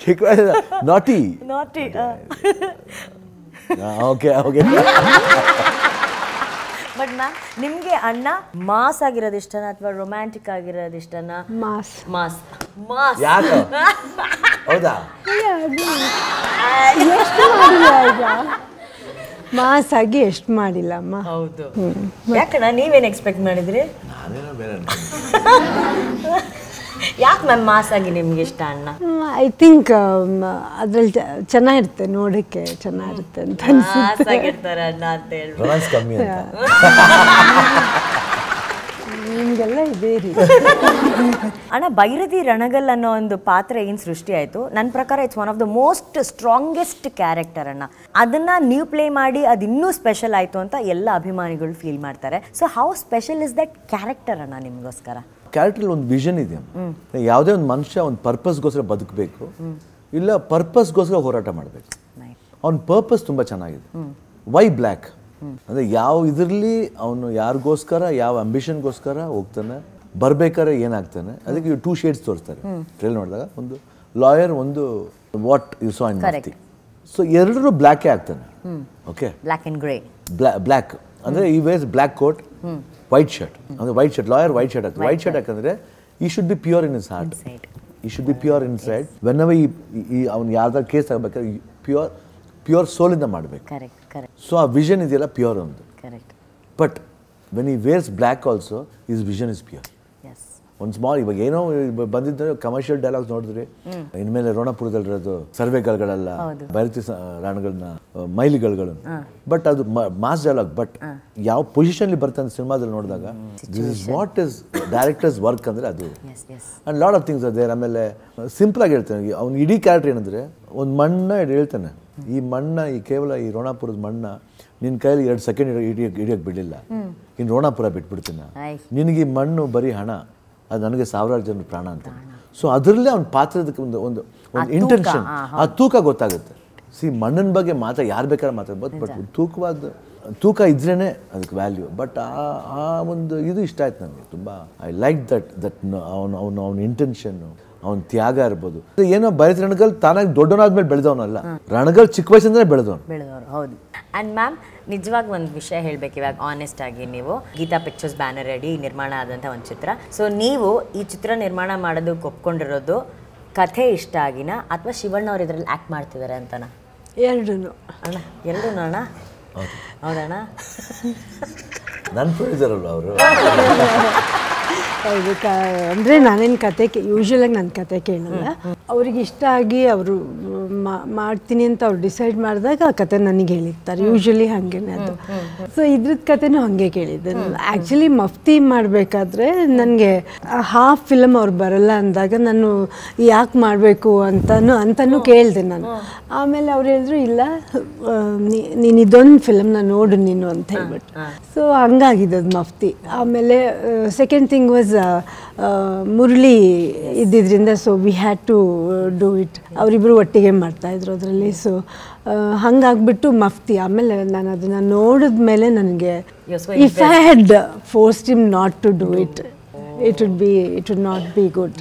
ಚಿಕ್ಕ ವಯಸ್ಸು ನಾಟಿ. Okay okay. ಬಟ್ ಮ್ಯಾಮ್, ನಿಮ್ಗೆ ಅಣ್ಣ ಮಾಸ್ ಆಗಿರೋದು ಇಷ್ಟನಾ ಅಥವಾ ರೊಮ್ಯಾಂಟಿಕ್ ಆಗಿರೋದು ಇಷ್ಟನಾ? ಮಾಸ್. ಮಾಸ್ ಮಾಸ್ ಯಾಕೆ? ಹೌದಾ? ಮಾಸ್ ಆಗಿ ಎಷ್ಟು ಮಾಡಿಲ್ಲ ಅಮ್ಮ. ಹೌದು. ಯಾಕಣ್ಣ ನೀವೇನು ಎಕ್ಸ್ಪೆಕ್ಟ್ ಮಾಡಿದ್ರಿ? ನಾನೇನೋ ಬೇರೆ. ಯಾಕೆ ಮ್ಯಾಮ್ ಮಾಸ್ ಆಗಿ ನಿಮ್ಗೆ ಇಷ್ಟ ಅಣ್ಣ? ಐ ಥಿಂಕ್ ಅದ್ರಲ್ಲಿ ಚೆನ್ನಾಗಿರುತ್ತೆ, ನೋಡೋಕ್ಕೆ ಚೆನ್ನಾಗಿರುತ್ತೆ ಅಂತ ಅನ್ಸುತ್ತೆ. ಆಗಿರ್ತಾರೆ ಅಣ್ಣ ಅಂತ ಹೇಳಿ ರೊಮ್ಯಾನ್ಸ್ ಕಮ್ಮಿ ಅಂತ. ನಿಮಗೆಲ್ಲ ಇದೇ ರೀ. ಅಣ್ಣ, ಭೈರತಿ ರಣಗಲ್ ಅನ್ನೋ ಒಂದು ಪಾತ್ರ ಏನು ಸೃಷ್ಟಿ ಆಯಿತು, ನನ್ನ ಪ್ರಕಾರ it's one of the most strongest character ಅಣ್ಣ. ಅದನ್ನು ನೀವು ಪ್ಲೇ ಮಾಡಿ ಅದು ಇನ್ನೂ ಸ್ಪೆಷಲ್ ಆಯಿತು ಅಂತ ಎಲ್ಲ ಅಭಿಮಾನಿಗಳು ಫೀಲ್ ಮಾಡ್ತಾರೆ. So how special is that character ಅಣ್ಣ ನಿಮಗೋಸ್ಕರ? ಕ್ಯಾರೆಕ್ಟ್ರಲ್ಲಿ ಒಂದು ವಿಷನ್ ಇದೆ. ಯಾವುದೇ ಒಂದು ಮನುಷ್ಯ ಒಂದು ಪರ್ಪಸ್ಗೋಸ್ಕರ ಬದುಕಬೇಕು, ಇಲ್ಲ ಪರ್ಪಸ್ಗೋಸ್ಕರ ಹೋರಾಟ ಮಾಡಬೇಕು. ಅವ್ನ ಪರ್ಪಸ್ ತುಂಬ ಚೆನ್ನಾಗಿದೆ. ವೈ ಬ್ಲ್ಯಾಕ್ ಅಂದರೆ ಯಾವ ಇದರಲ್ಲಿ ಅವನು ಯಾರಿಗೋಸ್ಕರ, ಯಾವ ಅಂಬಿಷನ್ಗೋಸ್ಕರ ಹೋಗ್ತಾನೆ, ಬರ್ಬೇಕಾದ್ರೆ ಏನಾಗ್ತಾನೆ, ಅದಕ್ಕೆ 2 ಶೇಡ್ಸ್ ತೋರಿಸ್ತಾರೆ ಟ್ರೈಲ್ ನೋಡಿದಾಗ. ಒಂದು ಲಾಯರ್, ಒಂದು ವಾಟ್ ಯು ಸಾ ಇನ್ ಮಾರ್ತಿ. ಸೊ ಎರಡರೂ ಬ್ಲ್ಯಾಕೇ ಆಗ್ತಾನೆ. Okay, black and grey. Black ಅಂದರೆ ಈ ವೇಸ್ ಬ್ಲ್ಯಾಕ್ ಕೋಟ್, ವೈಟ್ ಶರ್ಟ್. ಅಂದರೆ white shirt, lawyer white shirt ಆಗ್ತದೆ. ವೈಟ್ ಶರ್ಟ್ ಯಾಕಂದರೆ he should be pure in his heart, he should be pure inside. Whenever he ಅವ್ನು ಯಾವ್ದಾದ್ರು case ಆಗಬೇಕಾದ್ರೆ pure ಸೋಲಿಂದ ಮಾಡಬೇಕು. Correct correct. ಸೊ ಆ vision ಇದೆಯಲ್ಲ ಪ್ಯೂರ್ ಒಂದು. ಕರೆಕ್ಟ್. ಬಟ್ ವೆನ್ ಈ wares black also, his vision is pure. Yes. ಒಂದು ಸ್ಮಾಲ್ ಇವಾಗ ಏನೋ ಬಂದಿದ್ದ ಕಮರ್ಷಿಯಲ್ ಡೈಲಾಗ್ಸ್ ನೋಡಿದ್ರಿ, ಇನ್ಮೇಲೆ ರೋಣಪುರದಲ್ಲಿರೋದು ಸರ್ವೆಗಳೆಲ್ಲ ಭೈರತಿ ರಾಣಗಳನ್ನ ಮೈಲಿಗಳನ್ನ, ಬಟ್ ಅದು ಮಾಸ್ ಡೈಲಾಗ್. ಬಟ್ ಯಾವ ಪೊಸಿಷನ್ಲಿ ಬರ್ತಂತ ಸಿನಿಮಾದಲ್ಲಿ ನೋಡಿದಾಗ this is what is directors work ಅಂದರೆ ಅದು. ಆ್ಯಂಡ್ ಲಾಟ್ ಆಫ್ ಥಿಂಗ್ಸ್ ಅದೇ. ಆಮೇಲೆ ಸಿಂಪಲ್ ಆಗಿ ಹೇಳ್ತಾನೆ, ಅವ್ನು ಇಡೀ ಕ್ಯಾರೆಕ್ಟರ್ ಏನಂದರೆ ಒಂದು ಮಣ್ಣ ಹೇಳ್ತಾನೆ, ಈ ಮಣ್ಣ ಈ ಕೇವಲ ಈ ರೋಣಾಪುರದ ಮಣ್ಣ ನಿನ್ನ ಕೈಯಲ್ಲಿ 2 ಸೆಕೆಂಡ್ ಹಿಡಿಯೋಕ್ಕೆ ಬಿಡಲಿಲ್ಲ, ಇನ್ನು ರೋಣಾಪುರ ಬಿಟ್ಬಿಡ್ತೀನ, ನಿನಗೆ ಈ ಮಣ್ಣು ಬರೀ ಹಣ, ಅದು ನನಗೆ ಸಾವಿರಾರು ಜನರ ಪ್ರಾಣ ಅಂತ. ಸೊ ಅದರಲ್ಲೇ ಅವ್ನ ಪಾತ್ರದಕ್ಕೆ ಒಂದು ಇಂಟೆನ್ಷನ್, ಆ ತೂಕ ಗೊತ್ತಾಗುತ್ತೆ. ಮಣ್ಣಿನ ಬಗ್ಗೆ ಯಾರು ಬೇಕಾದ್ರೆ ಮಾತಾಡ್ಬೋದು, ಬಟ್ ತೂಕ ಇದ್ರೇ ಅದಕ್ಕೆ ವ್ಯಾಲ್ಯೂ. ಬಟ್ ಆ ಒಂದು ಇದು ಇಷ್ಟ ಆಯ್ತು ನನಗೆ ತುಂಬ. ಐ ಲೈಕ್ ದಟ್ ಅವನ ಇಂಟೆನ್ಷನ್ನು, ಅವನ ತ್ಯಾಗ ಇರ್ಬೋದು. ಏನೋ ಭೈರತಿ ರಣಗಲ್ ತಾನಾಗಿ ದೊಡ್ಡವನಾದ್ಮೇಲೆ ಬೆಳೆದವನಲ್ಲ, ರಣಗಲ್ ಚಿಕ್ಕ ವಯಸ್ಸಿಂದನೇ ಬೆಳೆದವನು. ಹೌದು. ಆ್ಯಂಡ್ ಮ್ಯಾಮ್, ನಿಜವಾಗಿ ಒಂದು ವಿಷಯ ಹೇಳಬೇಕು ಇವಾಗ ಆನೆಸ್ಟ್ ಆಗಿ, ನೀವು ಗೀತಾ ಪಿಕ್ಚರ್ಸ್ ಬ್ಯಾನರ್ ಅಡಿ ನಿರ್ಮಾಣ ಆದಂಥ ಒಂದು ಚಿತ್ರ. ಸೊ ನೀವು ಈ ಚಿತ್ರ ನಿರ್ಮಾಣ ಮಾಡೋದಕ್ಕೆ ಒಪ್ಕೊಂಡಿರೋದು ಕಥೆ ಇಷ್ಟ ಆಗಿನ ಅಥವಾ ಶಿವಣ್ಣ ಅವ್ರು ಇದರಲ್ಲಿ ಆ್ಯಕ್ಟ್ ಮಾಡ್ತಿದ್ದಾರೆ ಅಂತನಾ? ಎರಡೂ ಅಣ್ಣ, ಎರಡೂ ಅಣ್ಣ. ಹೌದಣ್ಣ, ನನ್ನ ಪ್ರೊಡ್ಯೂಸರ್ ಅಲ್ವ ಅವರು. ಹೌದು. ಅಂದರೆ ನಾನೇನು ಕತೆ ಯೂಶ್ವಲಾಗಿ ನಾನು ಕತೆ ಕೇಳಲ್ಲ. ಅವ್ರಿಗೆ ಇಷ್ಟ ಆಗಿ ಅವರು ಮಾಡ್ತೀನಿ ಅಂತ ಅವ್ರು ಡಿಸೈಡ್ ಮಾಡಿದಾಗ ಆ ಕತೆ ನನಗೆ ಹೇಳಿರ್ತಾರೆ. ಯೂಶ್ವಲಿ ಹಾಗೇನೆ ಅದು. ಸೊ ಇದ್ರದ್ದು ಕತೆನೂ ಹಾಗೆ ಕೇಳಿದ್ದೆ. ಆ್ಯಕ್ಚುಲಿ ಮಫ್ತಿ ಮಾಡಬೇಕಾದ್ರೆ ನನಗೆ ಹಾಫ್ ಫಿಲಮ್ ಅವ್ರು ಬರಲ್ಲ ಅಂದಾಗ ನಾನು ಯಾಕೆ ಮಾಡಬೇಕು ಅಂತನೂ ಕೇಳಿದೆ ನಾನು. ಆಮೇಲೆ ಅವ್ರು ಹೇಳಿದ್ರು, ಇಲ್ಲ ನೀನು ಇದೊಂದು ಫಿಲಮ್ನ ನೋಡು ನೀನು ಅಂತ ಹೇಳ್ಬಿಟ್ಟು. ಸೊ ಹಂಗಾಗಿದೆ ಅದು ಮಫ್ತಿ. ಆಮೇಲೆ ಸೆಕೆಂಡ್ ಥಿಂಗ್ ವಾಸ್ ಮುರಳಿ ಇದ್ದಿದ್ದರಿಂದ, so we had to do it. ಅವರಿಬ್ಬರು ಒಟ್ಟಿಗೆ ಮಾಡ್ತಾಯಿದ್ರು ಅದರಲ್ಲಿ. ಸೊ ಹಂಗಾಗ್ಬಿಟ್ಟು ಮಫ್ತಿ. ಆಮೇಲೆ ನಾನು ಅದನ್ನು ನೋಡಿದ ಮೇಲೆ ನನಗೆ, if I had forced him not to do it, it would not be good.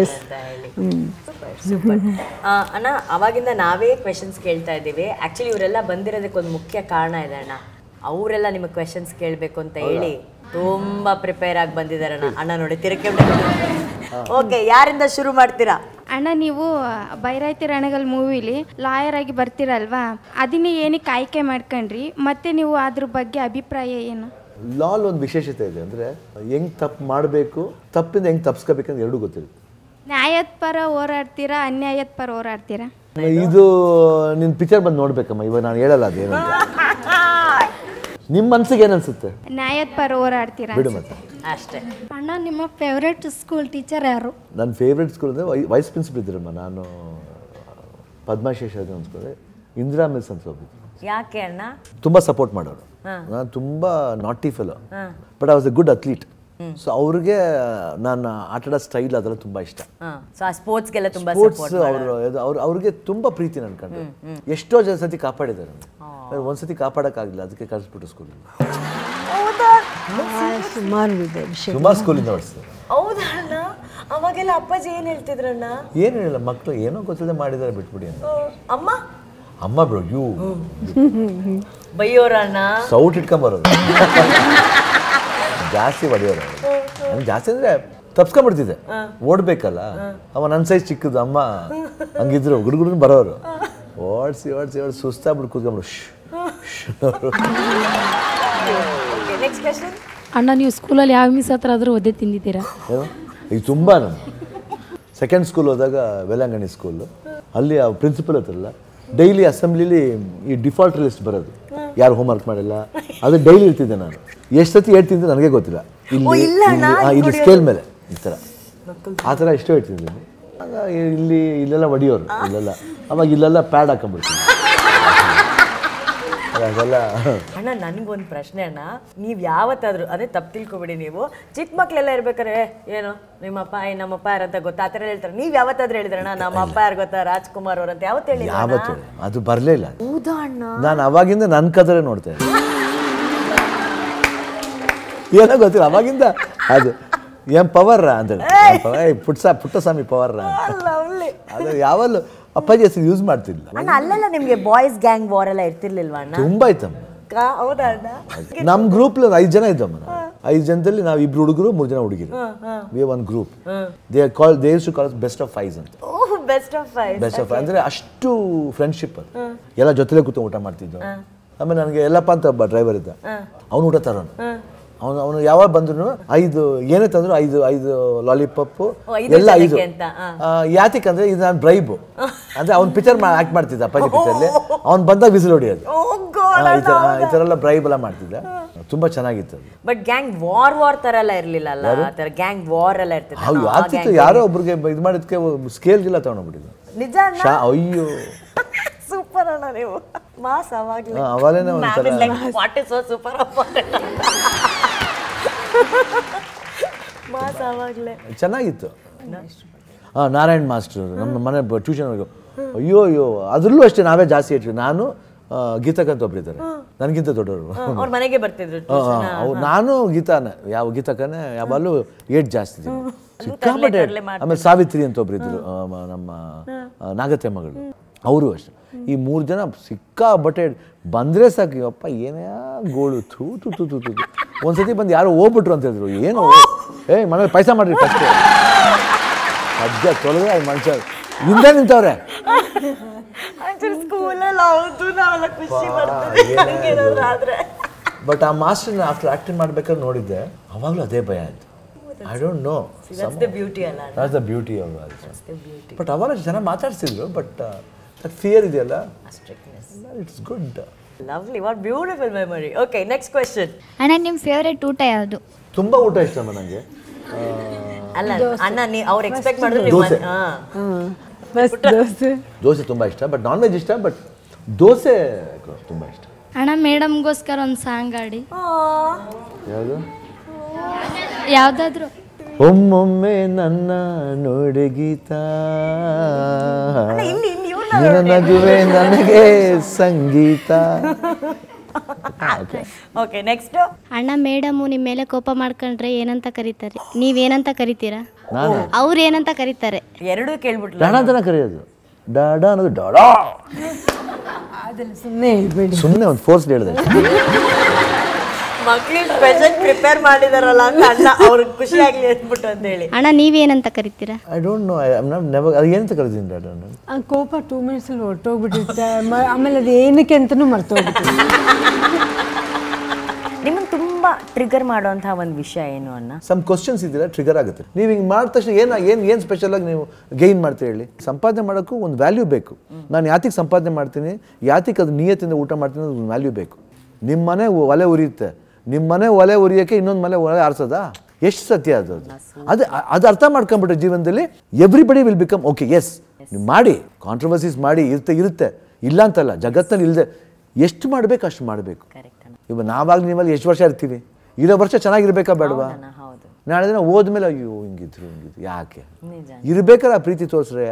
Yes. ಅಣ್ಣ, ಅವಾಗಿಂದ ನಾವೇ ಕ್ವೆಶನ್ಸ್ ಕೇಳ್ತಾ ಇದ್ದೀವಿ. ಆ್ಯಕ್ಚುಲಿ ಇವರೆಲ್ಲ ಬಂದಿರೋದಕ್ಕೆ ಒಂದು ಮುಖ್ಯ ಕಾರಣ ಇದೆ ಅಣ್ಣ. ಅವರೆಲ್ಲ ನಿಮಗೆ ಕ್ವೆಶನ್ಸ್ ಕೇಳಬೇಕು ಅಂತ ಹೇಳಿ ತುಂಬ ಪ್ರಿಪೇರ್ ಆಗಿ ಬಂದಿದ್ದಾರಣ್ಣ. ಅಣ್ಣ ನೋಡಿ ತಿರುಗಿ. ಓಕೆ, ಯಾರಿಂದ ಶುರು ಮಾಡ್ತೀರಾ? ಅಣ್ಣ, ನೀವು ಭೈರತಿ ರಣಗಲ್ ಮೂವಿಲಿ ಲಾಯರ್ ಆಗಿ ಬರ್ತೀರಲ್ವಾ, ಅದನ್ನೇ ಏನಕ್ಕೆ ಆಯ್ಕೆ ಮಾಡ್ಕೊಂಡ್ರಿ? ಮತ್ತೆ ನೀವು ಅದ್ರ ಬಗ್ಗೆ ಅಭಿಪ್ರಾಯ ಏನು? ಲಾಲ್ ಒಂದು ವಿಶೇಷತೆ ಇದೆ, ಅಂದರೆ ಹೆಂಗೆ ತಪ್ಪು ಮಾಡಬೇಕು, ತಪ್ಪಿಂದ ಹೆಂಗೆ ತಪ್ಪಿಸ್ಕೋಬೇಕಂತ ಎರಡೂ ಗೊತ್ತಿರುತ್ತೆ. ನ್ಯಾಯದ ಪರ ಹೋರಾಡ್ತೀರಾ, ಅನ್ಯಾಯದ ಪರ ಹೋರಾಡ್ತೀರಾ? ಇದು ನಿನ್ನ ಪಿಕ್ಚರ್ ಬಂದು ನೋಡ್ಬೇಕಮ್ಮ. ಇವಾಗ ನಾನು ಹೇಳಲ್ಲ ಅದೇನು ಅಂತ. ನಿಮ್ಮ ಮನಸ್ಸಿಗೆ ಏನು ಅನ್ಸುತ್ತೆ? ನ್ಯಾಯದ ಪರ ಹೋರಾಡ್ತೀರಾ ಬಿಡು ಮತ್ತೆ ಅಷ್ಟೇ. ಅಣ್ಣ, ನಿಮ್ಮ ಫೇವ್ರೇಟ್ ಸ್ಕೂಲ್ ಟೀಚರ್ ಯಾರು? ನನ್ನ ಫೇವ್ರೇಟ್ ಸ್ಕೂಲ್ ಅಂದರೆ ವೈಸ್ ಪ್ರಿನ್ಸಿಪಲ್ ಇದ್ರಮ್ಮ. ನಾನು ಪದ್ಮಶೇಷಾದ್ರಿ ಅನ್ಸ್ಕೊಂಡೆ, ಇಂದಿರಾ ಮಿಲ್ಸ್ ಅಂತ ಹೋಗಿದ್ದು. ಯಾಕೆ ಅಣ್ಣ? ತುಂಬ ಸಪೋರ್ಟ್ ಮಾಡೋರು. ನಾನು ತುಂಬ ನಾಟಿ fellow, but I was A good athlete. So ಅವ್ರಿಗೆ ನಾನು ಆಟಾಡೋ ಸ್ಟೈಲ್ ಅದೆಲ್ಲ ತುಂಬ ಇಷ್ಟ. ಸ್ಪೋರ್ಟ್ಸ್ಗೆಲ್ಲ ತುಂಬ ಸ್ಪೋರ್ಟ್ಸ್ ಅವ್ರಿಗೆ ತುಂಬ ಪ್ರೀತಿ ನನ್ಕೊಂಡು. ಎಷ್ಟೋ ಸತಿ ಕಾಪಾಡಿದ್ದಾರೆ. ಒಂದ್ಸತಿ ಕಾಪಾಡೋಕ್ಕಾಗಲಿಲ್ಲ, ಅದಕ್ಕೆ ಕಳಿಸ್ಬಿಟ್ಟು ಸ್ಕೂಲಿಂದ. ಸುಮಾರು ಸ್ಕೂಲಿಂದ ಹೊಡ್ಸ್ತಾರೆ. ಹೌದಾ ಅಣ್ಣ? ಅವಾಗೆಲ್ಲ ಅಪ್ಪಾಜಿ ಏನು ಹೇಳ್ತಿದ್ರಣ್ಣ? ಏನು ಹೇಳಿಲ್ಲ, ಮಕ್ಕಳು ಏನೋ ಗೊತ್ತಿಲ್ಲದೆ ಮಾಡಿದ್ದಾರೆ, ಬಿಟ್ಬಿಡಿ ಅಂತ. ಅಮ್ಮ ಬ್ರೋ, ಯು ಬೈಯೋರಣ್ಣ, ಸೌಟ್ ಇಟ್ಕೊಂಬರೋದು, ಜಾಸ್ತಿ ಹೊಡೆಯೋರು. ನನ್ಗೆ ಜಾಸ್ತಿ ಅಂದರೆ ತಪ್ಸ್ಕೊಂಡ್ಬಿಡ್ತಿದ್ದೆ, ಓಡ್ಬೇಕಲ್ಲ. ಅವ ನನ್ನ ಸೈಜ್ ಚಿಕ್ಕದು, ಅಮ್ಮ ಹಂಗಿದ್ರು ಹುಡುಗರು ಬರೋರು. ಓಡಿಸಿ ಸುಸ್ತಾಗ್ಬಿಟ್ಟು ಕೂತ್ಕೊಂಡ್ಬಿಡು. ಅಣ್ಣ, ನೀವು ಸ್ಕೂಲಲ್ಲಿ ಯಾವ ಮಿಸ್ ಹತ್ರ ಆದರೂ ಒದ್ದೆ ತಿಂದಿದ್ದೀರಾ? ಈಗ ತುಂಬ. ನಾನು ಸೆಕೆಂಡ್ ಸ್ಕೂಲ್ ಹೋದಾಗ ವೇಲಾಂಗಣಿ ಸ್ಕೂಲು, ಅಲ್ಲಿ ಆ ಪ್ರಿನ್ಸಿಪಲ್ ಹತ್ರಲ್ಲ ಡೈಲಿ ಅಸೆಂಬ್ಲಿಲಿ ಈ ಡಿಫಾಲ್ಟ್ ಲಿಸ್ಟ್ ಬರೋದು, ಯಾರು ಹೋಮ್ವರ್ಕ್ ಮಾಡಿಲ್ಲ, ಅದು ಡೈಲಿ ಇರ್ತಿದ್ದೆ ನಾನು. ಎಷ್ಟು ಸತಿ ಹೇಳ್ತಿದ್ದೆ ನನಗೆ ಗೊತ್ತಿಲ್ಲ. ಇಲ್ಲಿ ಸ್ಕೇಲ್ ಮೇಲೆ ಈ ಥರ ಆ ಥರ ಎಷ್ಟೋ ಹೇಳ್ತಿದ್ದೀನಿ. ಆಗ ಇಲ್ಲೆಲ್ಲ ಹೊಡಿಯೋರು, ಇಲ್ಲೆಲ್ಲ. ಅವಾಗ ಇಲ್ಲೆಲ್ಲ ಪ್ಯಾಡ್ ಹಾಕೊಂಡ್ಬಿಡ್ತೀನಿ. ಅದೆಲ್ಲ. ಅಣ್ಣ, ನನಗೊಂದು ಪ್ರಶ್ನೆ ಅಣ್ಣ. ನೀವು ಯಾವತ್ತಾದರೂ, ಅದೇ ತಪ್ಪು ತಿಳ್ಕೊಬೇಡಿ, ನೀವು ಚಿಕ್ಕ ಮಕ್ಕಳೆಲ್ಲ ಇರ್ಬೇಕಾರೆ ಏನು ನಿಮ್ಮಪ್ಪ ನಮ್ಮಪ್ಪ ಯಾರಂತ ಗೊತ್ತಾ ಆ ಥರ ಹೇಳ್ತಾರೆ. ನೀವು ಯಾವತ್ತಾದ್ರೂ ಹೇಳಿದ್ರಣ್ಣ ನಮ್ಮ ಅಪ್ಪ ಯಾರು ಗೊತ್ತಾ, ರಾಜ್ಕುಮಾರ್ ಅವ್ರಂತ ಯಾವತ್ತು ಹೇಳಿ? ಯಾವತ್ತು ಅದು ಬರಲೇ ಇಲ್ಲ. ಹೌದಾ ಅಣ್ಣ? ನಾನು ಅವಾಗಿಂದ ನನ್ನ ಕದ್ರೆ ನೋಡ್ತೇನೆ, ಏನೋ ಗೊತ್ತಿಲ್ಲ ಅವಾಗಿಂದ. ಅದು ಏನ್ ಪವರ್ ಅಂತೇಳಿ, ಪುಟ್ಟಸ್ವಾಮಿ ಪವರ್ ಅದು ಯಾವಲ್ಲೂ ಅಪ್ಪಾಜಿ ಹೆಸರು ಯೂಸ್ ಮಾಡ್ತಿರ್ಲಿಲ್ಲ. ಅಣ್ಣ, ಅಲ್ಲೆಲ್ಲ ನಿಮಗೆ ಬಾಯ್ಸ್ ಗ್ಯಾಂಗ್ ವಾರ್ ಎಲ್ಲ ಇರ್ತಿರ್ಲಿಲ್ವಾ ಅಣ್ಣ? ತುಂಬಾ ಇತ್ತಮ್ಮ. ಹೌದಾ ಅಣ್ಣ? ನಮ್ಮ ಗ್ರೂಪ್ 5 ಜನ ಇದ್ದಮ್ಮ. 5 ಜನದಲ್ಲಿ ನಾವು 2 ಹುಡುಗರು 3 ಜನ ಹುಡುಗಿರು. We one group. They use to call best of 5 ಅಂತ. ಬೆಸ್ಟ್ ಆಫ್ 5 ಅಂದ್ರೆ ಅಷ್ಟು ಫ್ರೆಂಡ್ಶಿಪ್. ಎಲ್ಲ ಜೊತೆಲೆ ಕೂತು ಊಟ ಮಾಡ್ತಿದ್ದು. ಆಮೇಲೆ ನನಗೆ ಎಲ್ಲಪ್ಪ ಅಂತ ಒಬ್ಬ ಡ್ರೈವರ್ ಇದ್ದ, ಅವನು ಊಟ ತರೋನು. ಅವನು ಯಾವಾಗ ಬಂದ್ರು 5 ಏನೇ ತಂದ್ರು 5 ಲಾಲಿಪಾಪ್ ಎಲ್ಲ 5 ಯಾತಿಕ್ ಅಂದ್ರೆ ಇದು ನಾನು ಬ್ರೈಬ್ ಅಂದ್ರೆ ಅವ್ನು ಪಿಕ್ಚರ್ ಆಕ್ಟ್ ಮಾಡ್ತಿದ್ದ ಅಪ್ಪಾಜಿ ಪಿಕ್ಚರ್ಲಿ ಅವ್ನು ಬಂದಾಗ ವಿಸಿಲ್ ಹೊಡಿಯೋದು ಈ ಥರ ಎಲ್ಲ ಬ್ರೈಬ್ ಎಲ್ಲ ಮಾಡ್ತಿದ್ದ ತುಂಬಾ ಚೆನ್ನಾಗಿತ್ತು. ಬಟ್ ಗ್ಯಾಂಗ್ ವಾರ್ ತರ ಎಲ್ಲ ಇರ್ಲಿಲ್ಲ ಅಲ್ಲ, ಆ ತರ ಗ್ಯಾಂಗ್ ವಾರ್ ಎಲ್ಲ ಇರ್ತಿತ್ತು. ಯಾತಿತ್ತು ಯಾರೋ ಒಬ್ರಿಗೆ ಇದು ಮಾಡಿದ್ಕೆ ಸ್ಕೇಲ್ಗೆಲ್ಲ ತಗೊಂಡೋಗ್ಬಿಟ್ಟಿದ್ದು. ನಿಜ ಅಯ್ಯೋ ಸೂಪರ್ ಅಣ್ಣ ನೀವು ಮಾಸ್ ಅವಾಗ್ಲೇ ಅವಾಗಲೇನೆ ಒಂಥರ what is so super mass ಅವಾಗ್ಲೇ ಚೆನ್ನಾಗಿತ್ತು. ನಾರಾಯಣ್ ಮಾಸ್ಟರ್ ನಮ್ಮ ಮನೆ ಟ್ಯೂಷನ್ ಅಯ್ಯೋ ಅದ್ರಲ್ಲೂ ಅಷ್ಟೇ ನಾವೇ ಜಾಸ್ತಿ ಇಟ್ವಿ. ನಾನು ಗೀತಕ್ಕಂತ ಒಬ್ರಿದ್ದಾರೆ ನನಗಿಂತ ದೊಡ್ಡವರು, ಅವ್ರ ಮನೆಗೆ ಬರ್ತಿದ್ರು. ನಾನು ಗೀತಾನ ಗೀತಕ್ಕನೇ ಯಾವಾಗಲೂ ಏಟ್ ಜಾಸ್ತಿ ಸಿಕ್ಕಾಪಟ್ಟೆ. ಆಮೇಲೆ ಸಾವಿತ್ರಿ ಅಂತ ಒಬ್ರಿದ್ರು ನಮ್ಮ ನಾಗತ್ತೆ ಮಗಳು, ಅವರು ಅಷ್ಟೆ. ಈ 3 ಜನ ಸಿಕ್ಕಾಪಟ್ಟೆ ಬಂದರೆ ಸಾಕು ಅಪ್ಪ ಏನೇ ಗೋಳು ಥೂ ತು ತು ತು ತು. ಒಂದ್ಸತಿ ಬಂದು ಯಾರೋ ಹೋಗ್ಬಿಟ್ರು ಅಂತ ಹೇಳಿದ್ರು. ಏನು ಮನೇಲಿ ಪೈಸಾ ಮಾಡ್ರಿ ಫಸ್ಟ್ ಸದ್ಯ ತೊಳೆದ್ರೆ ಅದು ಮನುಷ್ಯ ಹಿಂದೆ ನಿಂತವ್ರೆ. ಬಟ್ ಆ ಮಾಸ್ಟರ್ನ ಆಫ್ಟರ್ ಆಕ್ಟಿಂಗ್ ಮಾಡ್ಬೇಕಾದ್ರೆ ನೋಡಿದ್ದೆ, ಅವಾಗಲೂ ಅದೇ ಭಯ ಆಯ್ತು. I don't no, that's the beauty of it. But ಅವಾಗ ಜನ ಮಾತಾಡ್ಸಿದ್ರು, ಬಟ್ ದಟ್ ಫಿಯರ್ ಇದೆಯಲ್ಲ, it's good. Lovely, what beautiful memory. Okay, next question. ಅಣ್ಣ ನಿಮ್ಮ ಫೇವರೇಟ್ ಊಟ ಯಾವುದು? ತುಂಬಾ ಊಟ ಇಷ್ಟಮ್ಮ ನನಗೆ. ಅಲ್ಲ ಅಣ್ಣ, ಅವ್ರು ಎಕ್ಸ್ಪೆಕ್ಟ್ ಮಾಡಿದ್ರು ದೋಸೆ ತುಂಬಾ ಇಷ್ಟ, ಬಟ್ ನಾನ್ ವೆಜ್ ಇಷ್ಟ, ಬಟ್ ದೋಸೆ ತುಂಬಾ ಇಷ್ಟ. ಅಣ್ಣ ಮೇಡಮ್ಗೋಸ್ಕರ ಒಂದು ಸಾಂಗ್ ಆಡಿ. ಯಾವುದು? ಯಾವ್ದಾದ್ರು. ಒಮ್ಮೊಮ್ಮೆ ನನ್ನ ನೋಡಿ ಗೀತಾ, ನಿನ್ನ ನಗುವೆ ನನಗೆ ಸಂಗೀತ. Okay, next. ಅಣ್ಣ ಮೇಡಮು ನಿಮ್ಮ ಮೇಲೆ ಕೋಪ ಮಾಡ್ಕೊಂಡ್ರೆ ಏನಂತ ಕರೀತಾರೆ? ನೀವೇನಂತ ಕರಿತೀರಾ? ನಾನು ಅವ್ರು ಏನಂತ ಕರೀತಾರೆ? ಎರಡೂ ಕೇಳ್ಬಿಟ್ರು. ಡಾಡಾ ಅಂತಾನೆ ಕರೆಯೋದು. ಡಾಡಾ ಅನ್ನೋದು ಡಾಡಾ. ಸುಮ್ಮನೆ ಹೇಳ್ಬೇಡಿ, ಸುಮ್ಮನೆ ಒಂದು ಫೋರ್ಸ್ ಹೇಳಿದೆ. ಮಕ್ಳಿಗೆ ಸ್ಪೆಷಲ್ ಪ್ರಿಪೇರ್ ಮಾಡಿದಾರಲ್ಲ ಅಂತ ಅಣ್ಣ ಅವ್ರಿಗೆ ಖುಷಿ ಆಗ್ಲಿ ಅಂದ್ಬಿಟ್ಟು ಅಂತ ಹೇಳಿ. ಅಣ್ಣ ನೀವೇನಂತ ಕರಿತೀರಾ? I don't know, I am not never. ಅದು ಏನಂತ ಕರಿತೀನಿ ಡಾಡಾ? ಆ ಕೋಪ 2 minutes ಅಲ್ಲಿ ಹೊರಟೋಗ್ಬಿಟ್ಟಿರುತ್ತೆ. ಆಮೇಲೆ ಅದು ಏನಕ್ಕೆ ಅಂತಲೂ ಮರ್ತೋಗ್ಬಿಟ್ಟಿದೆ. ನಿಮ್ಮನ್ನು ತುಂಬಾ ಟ್ರಿಗರ್ ಮಾಡುವಂತಹ ಒಂದು ವಿಷಯ ಏನು ಅಣ್ಣ? ಸಮ್ ಕ್ವಶನ್ಸ್ ಇದೆಯಲ್ಲ ಟ್ರಿಗರ್ ಆಗುತ್ತೆ. ನೀವು ಹಿಂಗೆ ಮಾಡಿದ ತಕ್ಷಣ ಏನು ಸ್ಪೆಷಲ್ ಆಗಿ ನೀವು ಗೈನ್ ಮಾಡ್ತೀರಿ ಹೇಳಿ? ಸಂಪಾದನೆ ಮಾಡೋಕ್ಕೂ ಒಂದು ವ್ಯಾಲ್ಯೂ ಬೇಕು. ನಾನು ಯಾತಿಗೆ ಸಂಪಾದನೆ ಮಾಡ್ತೀನಿ, ಯಾತಿಗೆ ಅದು ನಿಯತ್ತಿಂದ ಊಟ ಮಾಡ್ತೀನಿ, ಅದು ಒಂದು ವ್ಯಾಲ್ಯೂ ಬೇಕು. ನಿಮ್ಮ ಮನೆ ಒಲೆ ಉರಿಯುತ್ತೆ, ನಿಮ್ಮ ಮನೆ ಒಲೆ ಉರಿಯೋಕ್ಕೆ ಇನ್ನೊಂದು ಮನೆ ಒಲೆ ಆರಿಸೋದಾ? ಎಷ್ಟು ಸತ್ಯ ಅದು. ಅದು ಅರ್ಥ ಮಾಡ್ಕೊಂಬಿಟ್ರೆ ಜೀವನದಲ್ಲಿ everybody will become okay. Yes, ನೀವು ಮಾಡಿ, ಕಾಂಟ್ರವರ್ಸೀಸ್ ಮಾಡಿ, ಇರುತ್ತೆ ಇಲ್ಲ ಅಂತಲ್ಲ, ಜಗತ್ತಿನಲ್ಲಿ ಇಲ್ಲದೆ ಎಷ್ಟು ಮಾಡಬೇಕು ಅಷ್ಟು ಮಾಡಬೇಕು. ಇವಾಗ ನಾವಾಗ ನೀವಲ್ಲಿ ಎಷ್ಟು ವರ್ಷ ಇರ್ತೀವಿ? ಇರೋ ವರ್ಷ ಚೆನ್ನಾಗಿರ್ಬೇಕಾ ಬೇಡವಾ? ನಾಳೆ ದಿನ ಹೋದ್ಮೇಲೆ ಅಯ್ಯೋ ಹಿಂಗಿದ್ರು ಯಾಕೆ ಇರ್ಬೇಕಾದ್ರೆ ಆ ಪ್ರೀತಿ ತೋರಿಸ್ರೆ?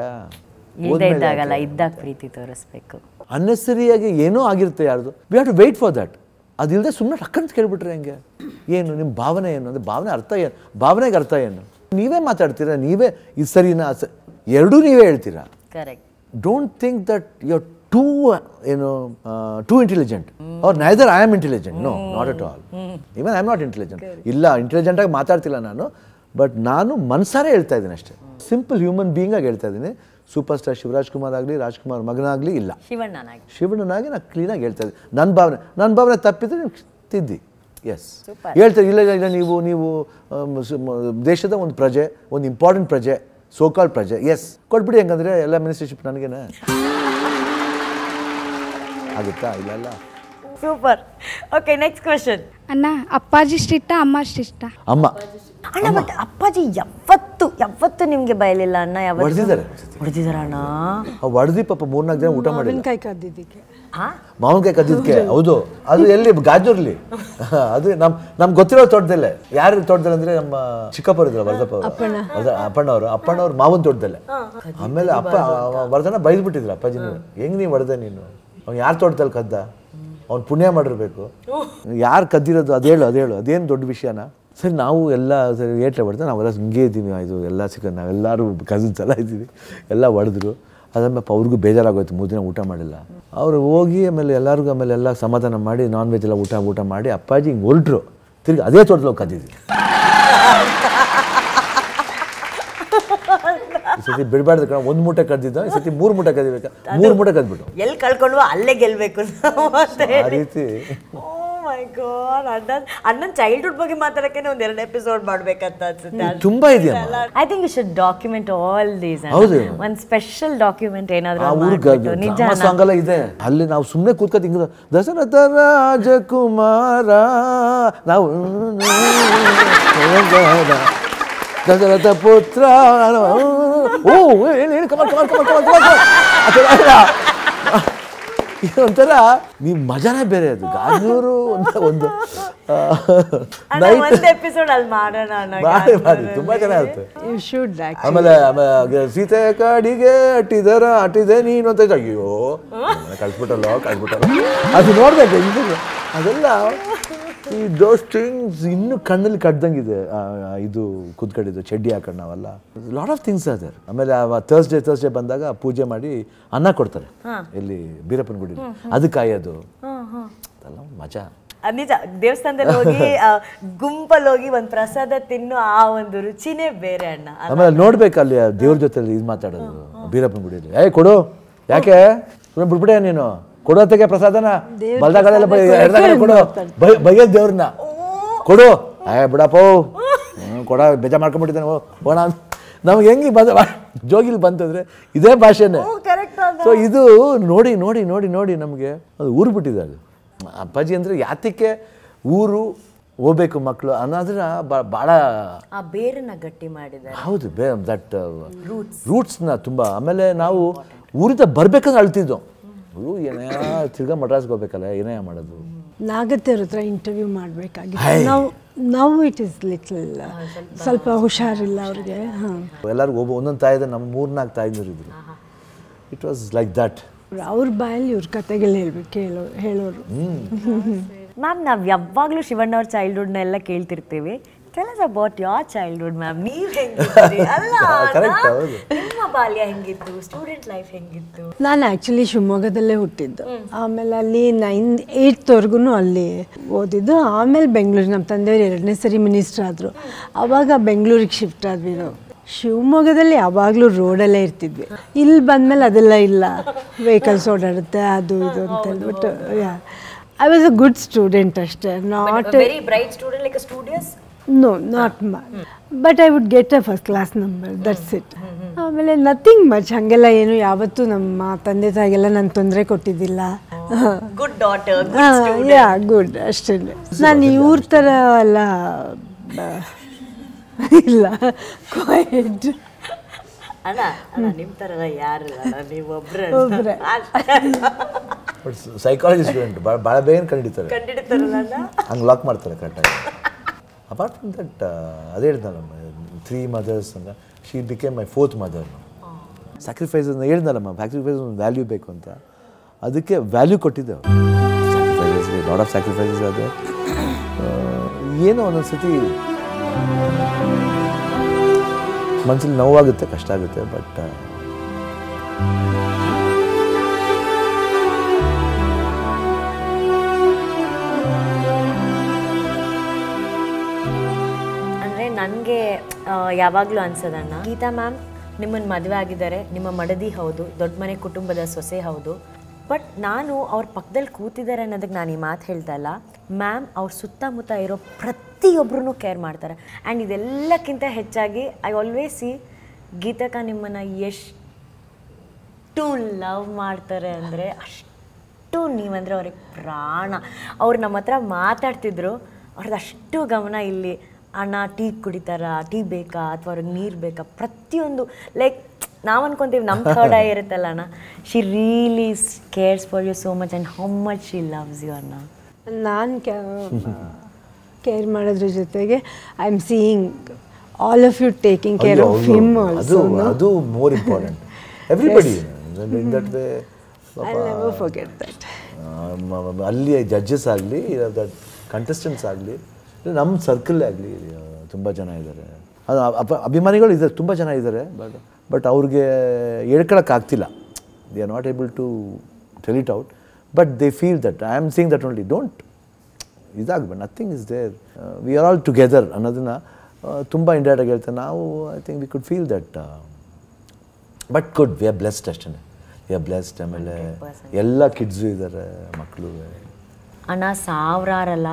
ಇದ್ದಾಗ ಪ್ರೀತಿ ತೋರಿಸ್ಬೇಕು. ಅನ್ನೆಸರಿಯಾಗಿ ಏನೋ ಆಗಿರುತ್ತೆ ಯಾರ್ದು. We have to wait for that. ಅದಿಲ್ಲದೆ ಸುಮ್ಮನೆ ಟಕ್ಕಂತ ಕೇಳ್ಬಿಟ್ರೆ ಹೆಂಗೆ? ಏನು ನಿಮ್ಮ ಭಾವನೆ ಏನು? ಅಂದರೆ ಭಾವನೆ ಅರ್ಥ ಏನು? ಭಾವನೆಗೆ ಅರ್ಥ ಏನು? ನೀವೇ ಮಾತಾಡ್ತೀರಾ, ನೀವೇ ಇದು ಸರಿನಾ ಎರಡೂ ನೀವೇ ಹೇಳ್ತೀರಾ. Correct. Don't think that you are too intelligent or neither I am intelligent. No, not at all. Even I am not intelligent. ಇಲ್ಲ, ಇಂಟೆಲಿಜೆಂಟ್ ಆಗಿ ಮಾತಾಡ್ತಿಲ್ಲ ನಾನು, ಬಟ್ ನಾನು ಮನಸಾರೆ ಹೇಳ್ತಾ ಇದ್ದೀನಿ ಅಷ್ಟೇ. ಸಿಂಪಲ್ ಹ್ಯೂಮನ್ ಬೀಯಿಂಗ್ ಆಗಿ ಹೇಳ್ತಾ ಇದ್ದೀನಿ. ಸೂಪರ್ ಸ್ಟಾರ್ ಶಿವರಾಜ್ ಕುಮಾರ್ ಆಗಲಿ, ರಾಜ್ಕುಮಾರ್ ಮಗನಾಗಲಿ ಇಲ್ಲ, ಶಿವಣ್ಣನಾಗಿ ನಾನು ಕ್ಲೀನಾಗಿ ಹೇಳ್ತಾ ಇದ್ದೀನಿ. ನನ್ನ ಭಾವನೆ ತಪ್ಪಿದ್ರೆ ನೀವು ತಿದ್ದಿ. ಎಸ್ ಹೇಳ್ತಾರೆ. ಇಲ್ಲ ನೀವು ದೇಶದ ಒಂದು ಪ್ರಜೆ, ಒಂದು ಇಂಪಾರ್ಟೆಂಟ್ ಪ್ರಜೆ, ಸೋಕಾಲ್ ಪ್ರಜೆ. ಎಸ್ ಕೊಟ್ಬಿಡಿ, ಹೆಂಗಂದ್ರೆ ಎಲ್ಲ ಮಿನಿಸ್ಟರ್ಶಿಪ್ ನನಗೇನೆ ಆಗುತ್ತಾ? ಇಲ್ಲ. ಸೂಪರ್. Okay, next question. ಅಣ್ಣ ಅಪ್ಪಾಜಿ ಇಷ್ಟ ಅಮ್ಮ ಇಷ್ಟ? ಅಮ್ಮ. ಅಣ್ಣ ಬಟ್ ಅಪ್ಪಾಜಿ ಯಾವತ್ತು ನಿಮ್ಗೆ ಬಯಲಿಲ್ಲ ಅಣ್ಣ? ಹೊಡೆದಿದ್ದಾರೆ ಅಣ್ಣ. ಹೊಡೆದಿ ಪಾಪ 3-4 ದಿನ ಊಟ ಮಾಡಿಲ್ಲ. ಮಾವಿನಕಾಯಿ ಕದ್ದಿದ್ದಕ್ಕೆ. ಮಾವಿನಕಾಯಿ ಕದ್ದಿದ್ದಕ್ಕೆ. ಹೌದು, ಅದು ಎಲ್ಲಿ? ಗಾಜೂರ್ಲಿ. ಅದು ನಮ್ಗೆ ಗೊತ್ತಿರೋ ತೋಟದಲ್ಲೇ. ಯಾರು ತೋಟದಲ್ಲಿ ಅಂದ್ರೆ ನಮ್ಮ ಚಿಕ್ಕಪ್ಪರು ಇದ್ರು, ವರ್ಧಪ್ಪ ಅವರು, ಅಪ್ಪಣ್ಣವ್ರು ಮಾವನ ತೋಟದಲ್ಲೇ. ಆಮೇಲೆ ವರ್ಧನ ಬೈದ್ಬಿಟ್ಟಿದ್ರು ಅಪ್ಪಾಜಿ, ಹೆಂಗ್ ನೀವು ಹೊಡೆದೆ ನೀನು? ಅವ್ನು ಯಾರು ತೋಟದಲ್ಲಿ ಕದ್ದ? ಅವ್ನು ಪುಣ್ಯ ಮಾಡಿರ್ಬೇಕು. ಯಾರು ಕದ್ದಿರೋದು ಅದು ಹೇಳು ಅದೇನು ದೊಡ್ಡ ವಿಷಯನ? ಸರಿ, ನಾವು ಎಲ್ಲ ಸರಿ ಏಟ್ಲೆ ಹೊಡೆದ, ನಾವೆಲ್ಲ ಹಿಂಗೆ ಇದ್ದೀವಿ. ಇದು ಎಲ್ಲ ನಾವೆಲ್ಲರೂ ಕಸಿನ್ಸ್ ಎಲ್ಲ ಇದ್ದೀವಿ, ಎಲ್ಲ ಹೊಡೆದ್ರು. ಅದಾದ್ಮೇಲೆ ಅವ್ರಿಗೂ ಬೇಜಾರಾಗೋಯ್ತು, 3 ದಿನ ಊಟ ಮಾಡಿಲ್ಲ. ಅವರು ಹೋಗಿ ಆಮೇಲೆ ಎಲ್ಲರಿಗೂ ಎಲ್ಲ ಸಮಾಧಾನ ಮಾಡಿ ನಾನ್ ವೆಜ್ ಎಲ್ಲ ಊಟ ಮಾಡಿ ಅಪ್ಪಾಜಿ ಹಿಂಗೆ ಹೊರಟ್ರು. ತಿರ್ಗಿ ಅದೇ ತೋಟದಲ್ಲಿ ಹೋಗಿ ಕದ್ದಿದ್ವಿ. ಈ ಸತಿ ಬಿಡಬಾರ್ದು ಕಣ, 1 ಮೂಟೆ ಕದ್ದಿದ್ದ, ಈ ಸತಿ 3 ಮೂಟೆ ಕದಿಬೇಕಾ? 3 ಮೂಟೆ ಕದ್ಬಿಟ್ಟು ಎಲ್ಲಿ ಕಳ್ಕೊಂಡು ಅಲ್ಲೇ ಗೆಲ್ಬೇಕು ಆ ರೀತಿ. ಮೈ ಗಾಡ್ ಅಣ್ಣನ ಚೈಲ್ಡ್ಹುಡ್ ಬಗ್ಗೆ ಮಾತಾಡಕ್ಕೆ ಒಂದು 2 ಎಪಿಸೋಡ್ ಮಾಡ್ಬೇಕಂತ ಅನ್ಸುತ್ತೆ. ತುಂಬಾ ಇದೆಯಮ್ಮ. I think you should document all these. ಹೌದು. ಒಂದು ಸ್ಪೆಷಲ್ ಡಾಕ್ಯುಮೆಂಟ್ ಏನಾದರೂ ನಿಜ ಸಾಂಗ್ ಎಲ್ಲ ಇದೆ ಅಲ್ಲಿ. ನಾವು ಸುಮ್ಮನೆ ಕೂತ್ಕೊತ ಹಿಂಗ ದಶರಥ ರಾಜಕುಮಾರ ನಾವು ದಶರಥ ಪುತ್ರ ಒಂಥರ ನೀವು ಮಜಾನೇ ಬೇರೆ. ಅದು ಗಾಜನೂರು ಅಂತ ಒಂದು ಎಪಿಸೋಡ್ ಅಲ್ಲಿ ಮಾಡೋಣ. ತುಂಬಾ ಚೆನ್ನಾಗಿರುತ್ತೆ. ಆಮೇಲೆ ಸೀತೆ ಕಾಡಿಗೆ ಅಟ್ಟಿದೆ ನೀನು ಅಂತ ಅಯ್ಯೋ ಕಳ್ಸ್ಬಿಟ್ಟಲ್ಲ ಅದು ನೋಡ್ಬೇಕು. ಅದೆಲ್ಲ ಈ ದೋಸ್ ಥಿಂಗ್ಸ್ ಇನ್ನು ಕಣ್ಣಲ್ಲಿ ಕಡ್ದಂಗಿದೆ. ಇದು ಕುದ್ಕಡಿದ್ದು ಚಡ್ಡಿ ಹಾಕೊಂಡು ನಾವೆಲ್ಲ ಲಾಟ್ ಆಫ್ ಥಿಂಗ್ಸ್ ಅದೇ. ಆಮೇಲೆ ಥರ್ಸ್ಡೇ ಬಂದಾಗ ಪೂಜೆ ಮಾಡಿ ಅನ್ನ ಕೊಡ್ತಾರೆ ಎಲ್ಲಿ ಬೀರಪ್ಪನ ಗುಡಿ, ಅದು ಕಾಯೋದು ಅದೆಲ್ಲ ಮಜಾ. ನಿಜ. ದೇವಸ್ಥಾನದಲ್ಲಿ ಹೋಗಿ ಗುಂಪಲ್ಲಿ ಹೋಗಿ ಒಂದು ಪ್ರಸಾದ ತಿನ್ನು ಆ ಒಂದು ರುಚಿನೇ ಬೇರೆ ಅಣ್ಣ. ಆಮೇಲೆ ನೋಡ್ಬೇಕು ಅಲ್ಲಿ ದೇವ್ರ ಜೊತೆ ಇದು ಮಾತಾಡೋದು ಬೀರಪ್ಪನ ಗುಡಿಯಲ್ಲಿ. ಕೊಡು ಯಾಕೆ ಬಿಡ್ಬಿಟ್ಟೆ ನೀನು ಕೊಡೋತ್ತಿಗೆ ಪ್ರಸಾದನ ಬಲ್ದಾಗಳೆಲ್ಲ ಕೊಡು ಬೈಯೋದು ದೇವ್ರನ್ನ ಕೊಡು ಬಿಡಪ್ಪ ಕೊಡ ಬೇಜಾರು ಮಾಡ್ಕೊಂಡ್ಬಿಟ್ಟಿದ್ದಾನೆ ಹೋಣ. ನಮ್ಗೆ ಹೆಂಗೆ ಜೋಗಿಲಿ ಬಂತಂದ್ರೆ ಇದೇ ಭಾಷೆನೇ. ಸೊ ಇದು ನೋಡಿ ನೋಡಿ ನೋಡಿ ನೋಡಿ ನಮಗೆ ಅದು ಊರು ಬಿಟ್ಟಿದೆ. ಅದು ಅಪ್ಪಾಜಿ ಅಂದರೆ ಯಾತಕ್ಕೆ ಊರು ಹೋಗ್ಬೇಕು ಮಕ್ಕಳು ಅನ್ನೋದನ್ನ ಭಾಳ ಬೇರನ್ನ ಗಟ್ಟಿ ಮಾಡಿದ್ದಾರೆ. ಹೌದು, ದಟ್ ರೂಟ್ಸ್ನ ತುಂಬ. ಆಮೇಲೆ ನಾವು ಊರಿಂದ ಬರ್ಬೇಕಂದ್ರೆ ಅಳ್ತಿದ್ದೋ ಏನೇ ತಿರ್ಗಾ ಮಡ್ರಾಸ್ಗೆ ಹೋಗ್ಬೇಕಲ್ಲ ಏನೇ ಮಾಡೋದು. ನಾಗತ್ತೆ ಹತ್ರ ಇಂಟರ್ವ್ಯೂ ಮಾಡಬೇಕಾಗಿತ್ತು. ನಾವು ಇಟ್ ಇಸ್ ಲಿಟಲ್ ಸ್ವಲ್ಪ ಹುಷಾರಿಲ್ಲ ಅವ್ರಿಗೆ. ಎಲ್ಲರಿಗೂ ಒಂದೊಂದು ತಾಯಿದೆ. ನಮ್ಮ 3-4 ತಾಯಿದ್ರು ಇದ್ರು. It was like that. ಅವ್ರ ಬಾಯಲ್ಲಿ ಇವ್ರ ಕತೆಗಳು ಹೇಳ್ಬೇಕು ಹೇಳೋರು. ಮ್ಯಾಮ್ ನಾವು ಯಾವಾಗಲೂ ಶಿವಣ್ಣ ಅವ್ರ ಚೈಲ್ಡ್ಹುಡ್ನ ಎಲ್ಲ ಕೇಳ್ತಿರ್ತೀವಿ. Tell us about your childhood, ma'am. ನೀವು ಹೆಂಗಿದ್ರಿ? ಅಲ್ಲ, ನಿಮ್ಮ ಬಾಲ್ಯ ಹೆಂಗಿತ್ತು? ಸ್ಟೂಡೆಂಟ್ ಲೈಫ್ ಹೆಂಗಿತ್ತು? ನಾನು ಆ್ಯಕ್ಚುಲಿ ಶಿವಮೊಗ್ಗದಲ್ಲೇ ಹುಟ್ಟಿದ್ದು. ಆಮೇಲೆ ಅಲ್ಲಿ 8th ಅಲ್ಲಿ ಓದಿದ್ದು. ಆಮೇಲೆ ಬೆಂಗಳೂರು ನಮ್ಮ ತಂದೆಯವರು 2ನೇ ಸರಿ ಮಿನಿಸ್ಟರ್ ಆದರು. ಆವಾಗ ಬೆಂಗಳೂರಿಗೆ ಶಿಫ್ಟ್ ಆದ್ವಿ ನಾವು. ಶಿವಮೊಗ್ಗದಲ್ಲಿ ಯಾವಾಗಲೂ ರೋಡಲ್ಲೇ ಇರ್ತಿದ್ವಿ. ಇಲ್ಲಿ ಬಂದಮೇಲೆ ಅದೆಲ್ಲ ಇಲ್ಲ, ವೆಹಿಕಲ್ಸ್ ಓಡಾಡುತ್ತೆ ಅದು ಇದು ಅಂತ ಹೇಳ್ಬಿಟ್ಟು. I was a good student ಅಷ್ಟೇ. Not very bright student like a studious. No, not much. But I would get a first class number. That's it. ಆಮೇಲೆ ನಥಿಂಗ್ ಮಚ್. ಹಾಗೆಲ್ಲ ಏನು ಯಾವತ್ತೂ ನಮ್ಮ ತಂದೆ ತಾಯಿಗೆಲ್ಲ ನಾನು ತೊಂದರೆ ಕೊಟ್ಟಿದ್ದಿಲ್ಲ. ಗುಡ್ ಡಾಟರ್, ಯಾ ಗುಡ್ ಅಷ್ಟೇ. ನಾನು ಇವ್ರ ಥರ ಎಲ್ಲ ಇಲ್ಲ, ಕ್ವೈಟ್. ಅಲ್ಲ ನಿಮ್ಮ ಥರ ಯಾರು ನೀವು ಒಬ್ಬರೇ ಸೈಕಾಲಜಿ ಸ್ಟೂಡೆಂಟ್ ಭಾಳ ಬೇಗ ಕಂಡಿಡ್ತಾರೆ ಹಂಗೆ ಲಾಕ್ ಮಾಡ್ತಾರೆ ಕರೆಕ್ಟಾಗಿ. ಅಪಾರ್ಟ್ ಫ್ರಮ್ ದಟ್ ಅದೇ ಹೇಳ್ದಲ್ಲ 3 mothers ಅಂತ. She became my 4th mother. Sacrifice ಅಂತ ಹೇಳ್ದಲ್ಲಮ್ಮ, ಸ್ಯಾಕ್ರಿಫೈಸ್ ಒಂದು ವ್ಯಾಲ್ಯೂ ಬೇಕು ಅಂತ. ಅದಕ್ಕೆ ವ್ಯಾಲ್ಯೂ ಕೊಟ್ಟಿದ್ದೆ. ಸ್ಯಾಕ್ರಿಫೈಸಸ್ಗೆ ಲಾಟ್ ಆಫ್ ಸ್ಯಾಕ್ರಿಫೈಸಸ್ ಅದೇ. ಏನೋ ಒಂದೊಂದು ಸತಿ ಮನಸ್ಸಲ್ಲಿ ನೋವಾಗುತ್ತೆ, ಕಷ್ಟ ಆಗುತ್ತೆ. ಬಟ್ ನನಗೆ ಯಾವಾಗಲೂ ಅನ್ಸೋದಣ್ಣ, ಗೀತಾ ಮ್ಯಾಮ್ ನಿಮ್ಮನ್ನು ಮದುವೆ ಆಗಿದ್ದಾರೆ, ನಿಮ್ಮ ಮಡದಿ ಹೌದು, ದೊಡ್ಡ ಮನೆ ಕುಟುಂಬದ ಸೊಸೆ ಹೌದು. ಬಟ್ ನಾನು ಅವ್ರ ಪಕ್ಕದಲ್ಲಿ ಕೂತಿದ್ದಾರೆ ಅನ್ನೋದಕ್ಕೆ ನಾನು ಈ ಮಾತು ಹೇಳ್ತಾ ಇಲ್ಲ. ಮ್ಯಾಮ್ ಅವ್ರ ಸುತ್ತಮುತ್ತ ಇರೋ ಪ್ರತಿಯೊಬ್ಬರೂ ಕೇರ್ ಮಾಡ್ತಾರೆ. ಆ್ಯಂಡ್ ಇದೆಲ್ಲಕ್ಕಿಂತ ಹೆಚ್ಚಾಗಿ ಐ ಆಲ್ವೇಸ್ ಸಿ ಗೀತಕ್ಕ ನಿಮ್ಮನ್ನು ಎಷ್ಟು ಲವ್ ಮಾಡ್ತಾರೆ ಅಂದರೆ ಅಷ್ಟು ನೀವಂದರೆ ಅವ್ರಿಗೆ ಪ್ರಾಣ. ಅವ್ರು ನಮ್ಮ ಹತ್ರ ಮಾತಾಡ್ತಿದ್ರು, ಅವ್ರದ್ದು ಅಷ್ಟು ಗಮನ ಇಲ್ಲಿ. ಅಣ್ಣ ಟೀ ಕುಡಿತಾರಾ, ಟೀ ಬೇಕಾ ಅಥವಾ ಅವ್ರಿಗೆ ನೀರು ಬೇಕಾ, ಪ್ರತಿಯೊಂದು ಲೈಕ್ ನಾವು ಅನ್ಕೊಂತೀವಿ ನಮ್ಮ ಥರ್ಡ್ ಐ ಇರುತ್ತಲ್ಲ ಅಣ್ಣ. She really cares for you so much and how much she loves you ಅಣ್ಣ. ನಾನು ಕೇರ್ ಮಾಡೋದ್ರ ಜೊತೆಗೆ I am seeing all of you taking care of him also. ಅದು more important. Everybody in that way. I never forget that. ಅಲ್ಲಿ judges ಆಗಲಿ, contestants ಆಗಲಿ, ನಮ್ಮ circle ಆಗಲಿ ತುಂಬ ಜನ ಇದ್ದಾರೆ. ಅದು ಅಭಿಮಾನಿಗಳು ಇದ್ದಾರೆ, ತುಂಬ ಜನ ಇದ್ದಾರೆ. ಬಟ್ ಅವ್ರಿಗೆ ಹೇಳ್ಕೊಳಕ್ಕಾಗ್ತಿಲ್ಲ. They are not able to tell it out. But they feel that I am seeing that only. Don't ಇದಾಗಬೇಡ, nothing is there, we are all together ಅನ್ನೋದನ್ನು ತುಂಬ ಇಂಡೈರೆಕ್ಟಾಗಿ ಹೇಳ್ತಾರೆ. ನಾವು I think we could feel that. But good, we are blessed ಅಷ್ಟೇ. We are blessed. ಆಮೇಲೆ ಎಲ್ಲ kids ಇದ್ದಾರೆ, ಮಕ್ಕಳು. ಅಣ್ಣ, ಸಾವಿರಾರಲ್ಲ,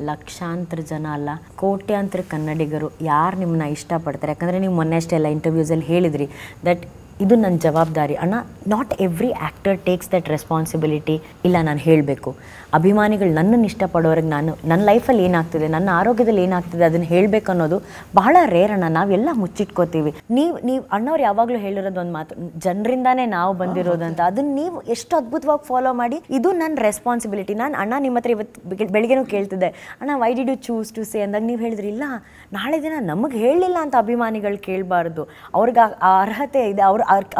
ಲಕ್ಷಾಂತರ ಜನ ಅಲ್ಲ, ಕೋಟ್ಯಾಂತರ ಕನ್ನಡಿಗರು ಯಾರು ನಿಮ್ಮನ್ನ ಇಷ್ಟಪಡ್ತಾರೆ. ಯಾಕಂದರೆ ನೀವು ಮೊನ್ನೆ ಅಷ್ಟೇ ಎಲ್ಲ ಇಂಟರ್ವ್ಯೂಸಲ್ಲಿ ಹೇಳಿದ್ರಿ ದಟ್ ಇದು ನನ್ನ ಜವಾಬ್ದಾರಿ. ಅಣ್ಣ, not every actor takes that responsibility. ಇಲ್ಲ, ನಾನು ಹೇಳಬೇಕು, ಅಭಿಮಾನಿಗಳು ನನ್ನನ್ನು ಇಷ್ಟಪಡೋರಿಗೆ ನಾನು ನನ್ನ ಲೈಫಲ್ಲಿ ಏನಾಗ್ತಿದೆ, ನನ್ನ ಆರೋಗ್ಯದಲ್ಲಿ ಏನಾಗ್ತಿದೆ ಅದನ್ನು ಹೇಳಬೇಕು ಅನ್ನೋದು ಬಹಳ ರೇರ್ ಅಣ್ಣ. ನಾವೆಲ್ಲ ಮುಚ್ಚಿಟ್ಕೋತೀವಿ. ನೀವು ಅಣ್ಣವ್ರು ಯಾವಾಗಲೂ ಹೇಳಿರೋದು ಒಂದು ಮಾತು, ಜನರಿಂದಾನೇ ನಾವು ಬಂದಿರೋದು ಅಂತ. ಅದನ್ನು ನೀವು ಎಷ್ಟು ಅದ್ಭುತವಾಗಿ ಫಾಲೋ ಮಾಡಿ, ಇದು ನನ್ನ ರೆಸ್ಪಾನ್ಸಿಬಿಲಿಟಿ. ನಾನು ಅಣ್ಣ ನಿಮ್ಮ ಹತ್ರ ಇವತ್ತು ಬೆಳಿಗ್ಗೆನೂ ಕೇಳ್ತಿದ್ದೆ, ಅಣ್ಣ why did you choose to say ಅಂದಾಗ ನೀವು ಹೇಳಿದ್ರಿ, ಇಲ್ಲ ನಾಳೆ ದಿನ ನಮಗೆ ಹೇಳಲಿಲ್ಲ ಅಂತ ಅಭಿಮಾನಿಗಳು ಕೇಳಬಾರ್ದು, ಅವ್ರಿಗೆ ಆ ಅರ್ಹತೆ ಇದೆ,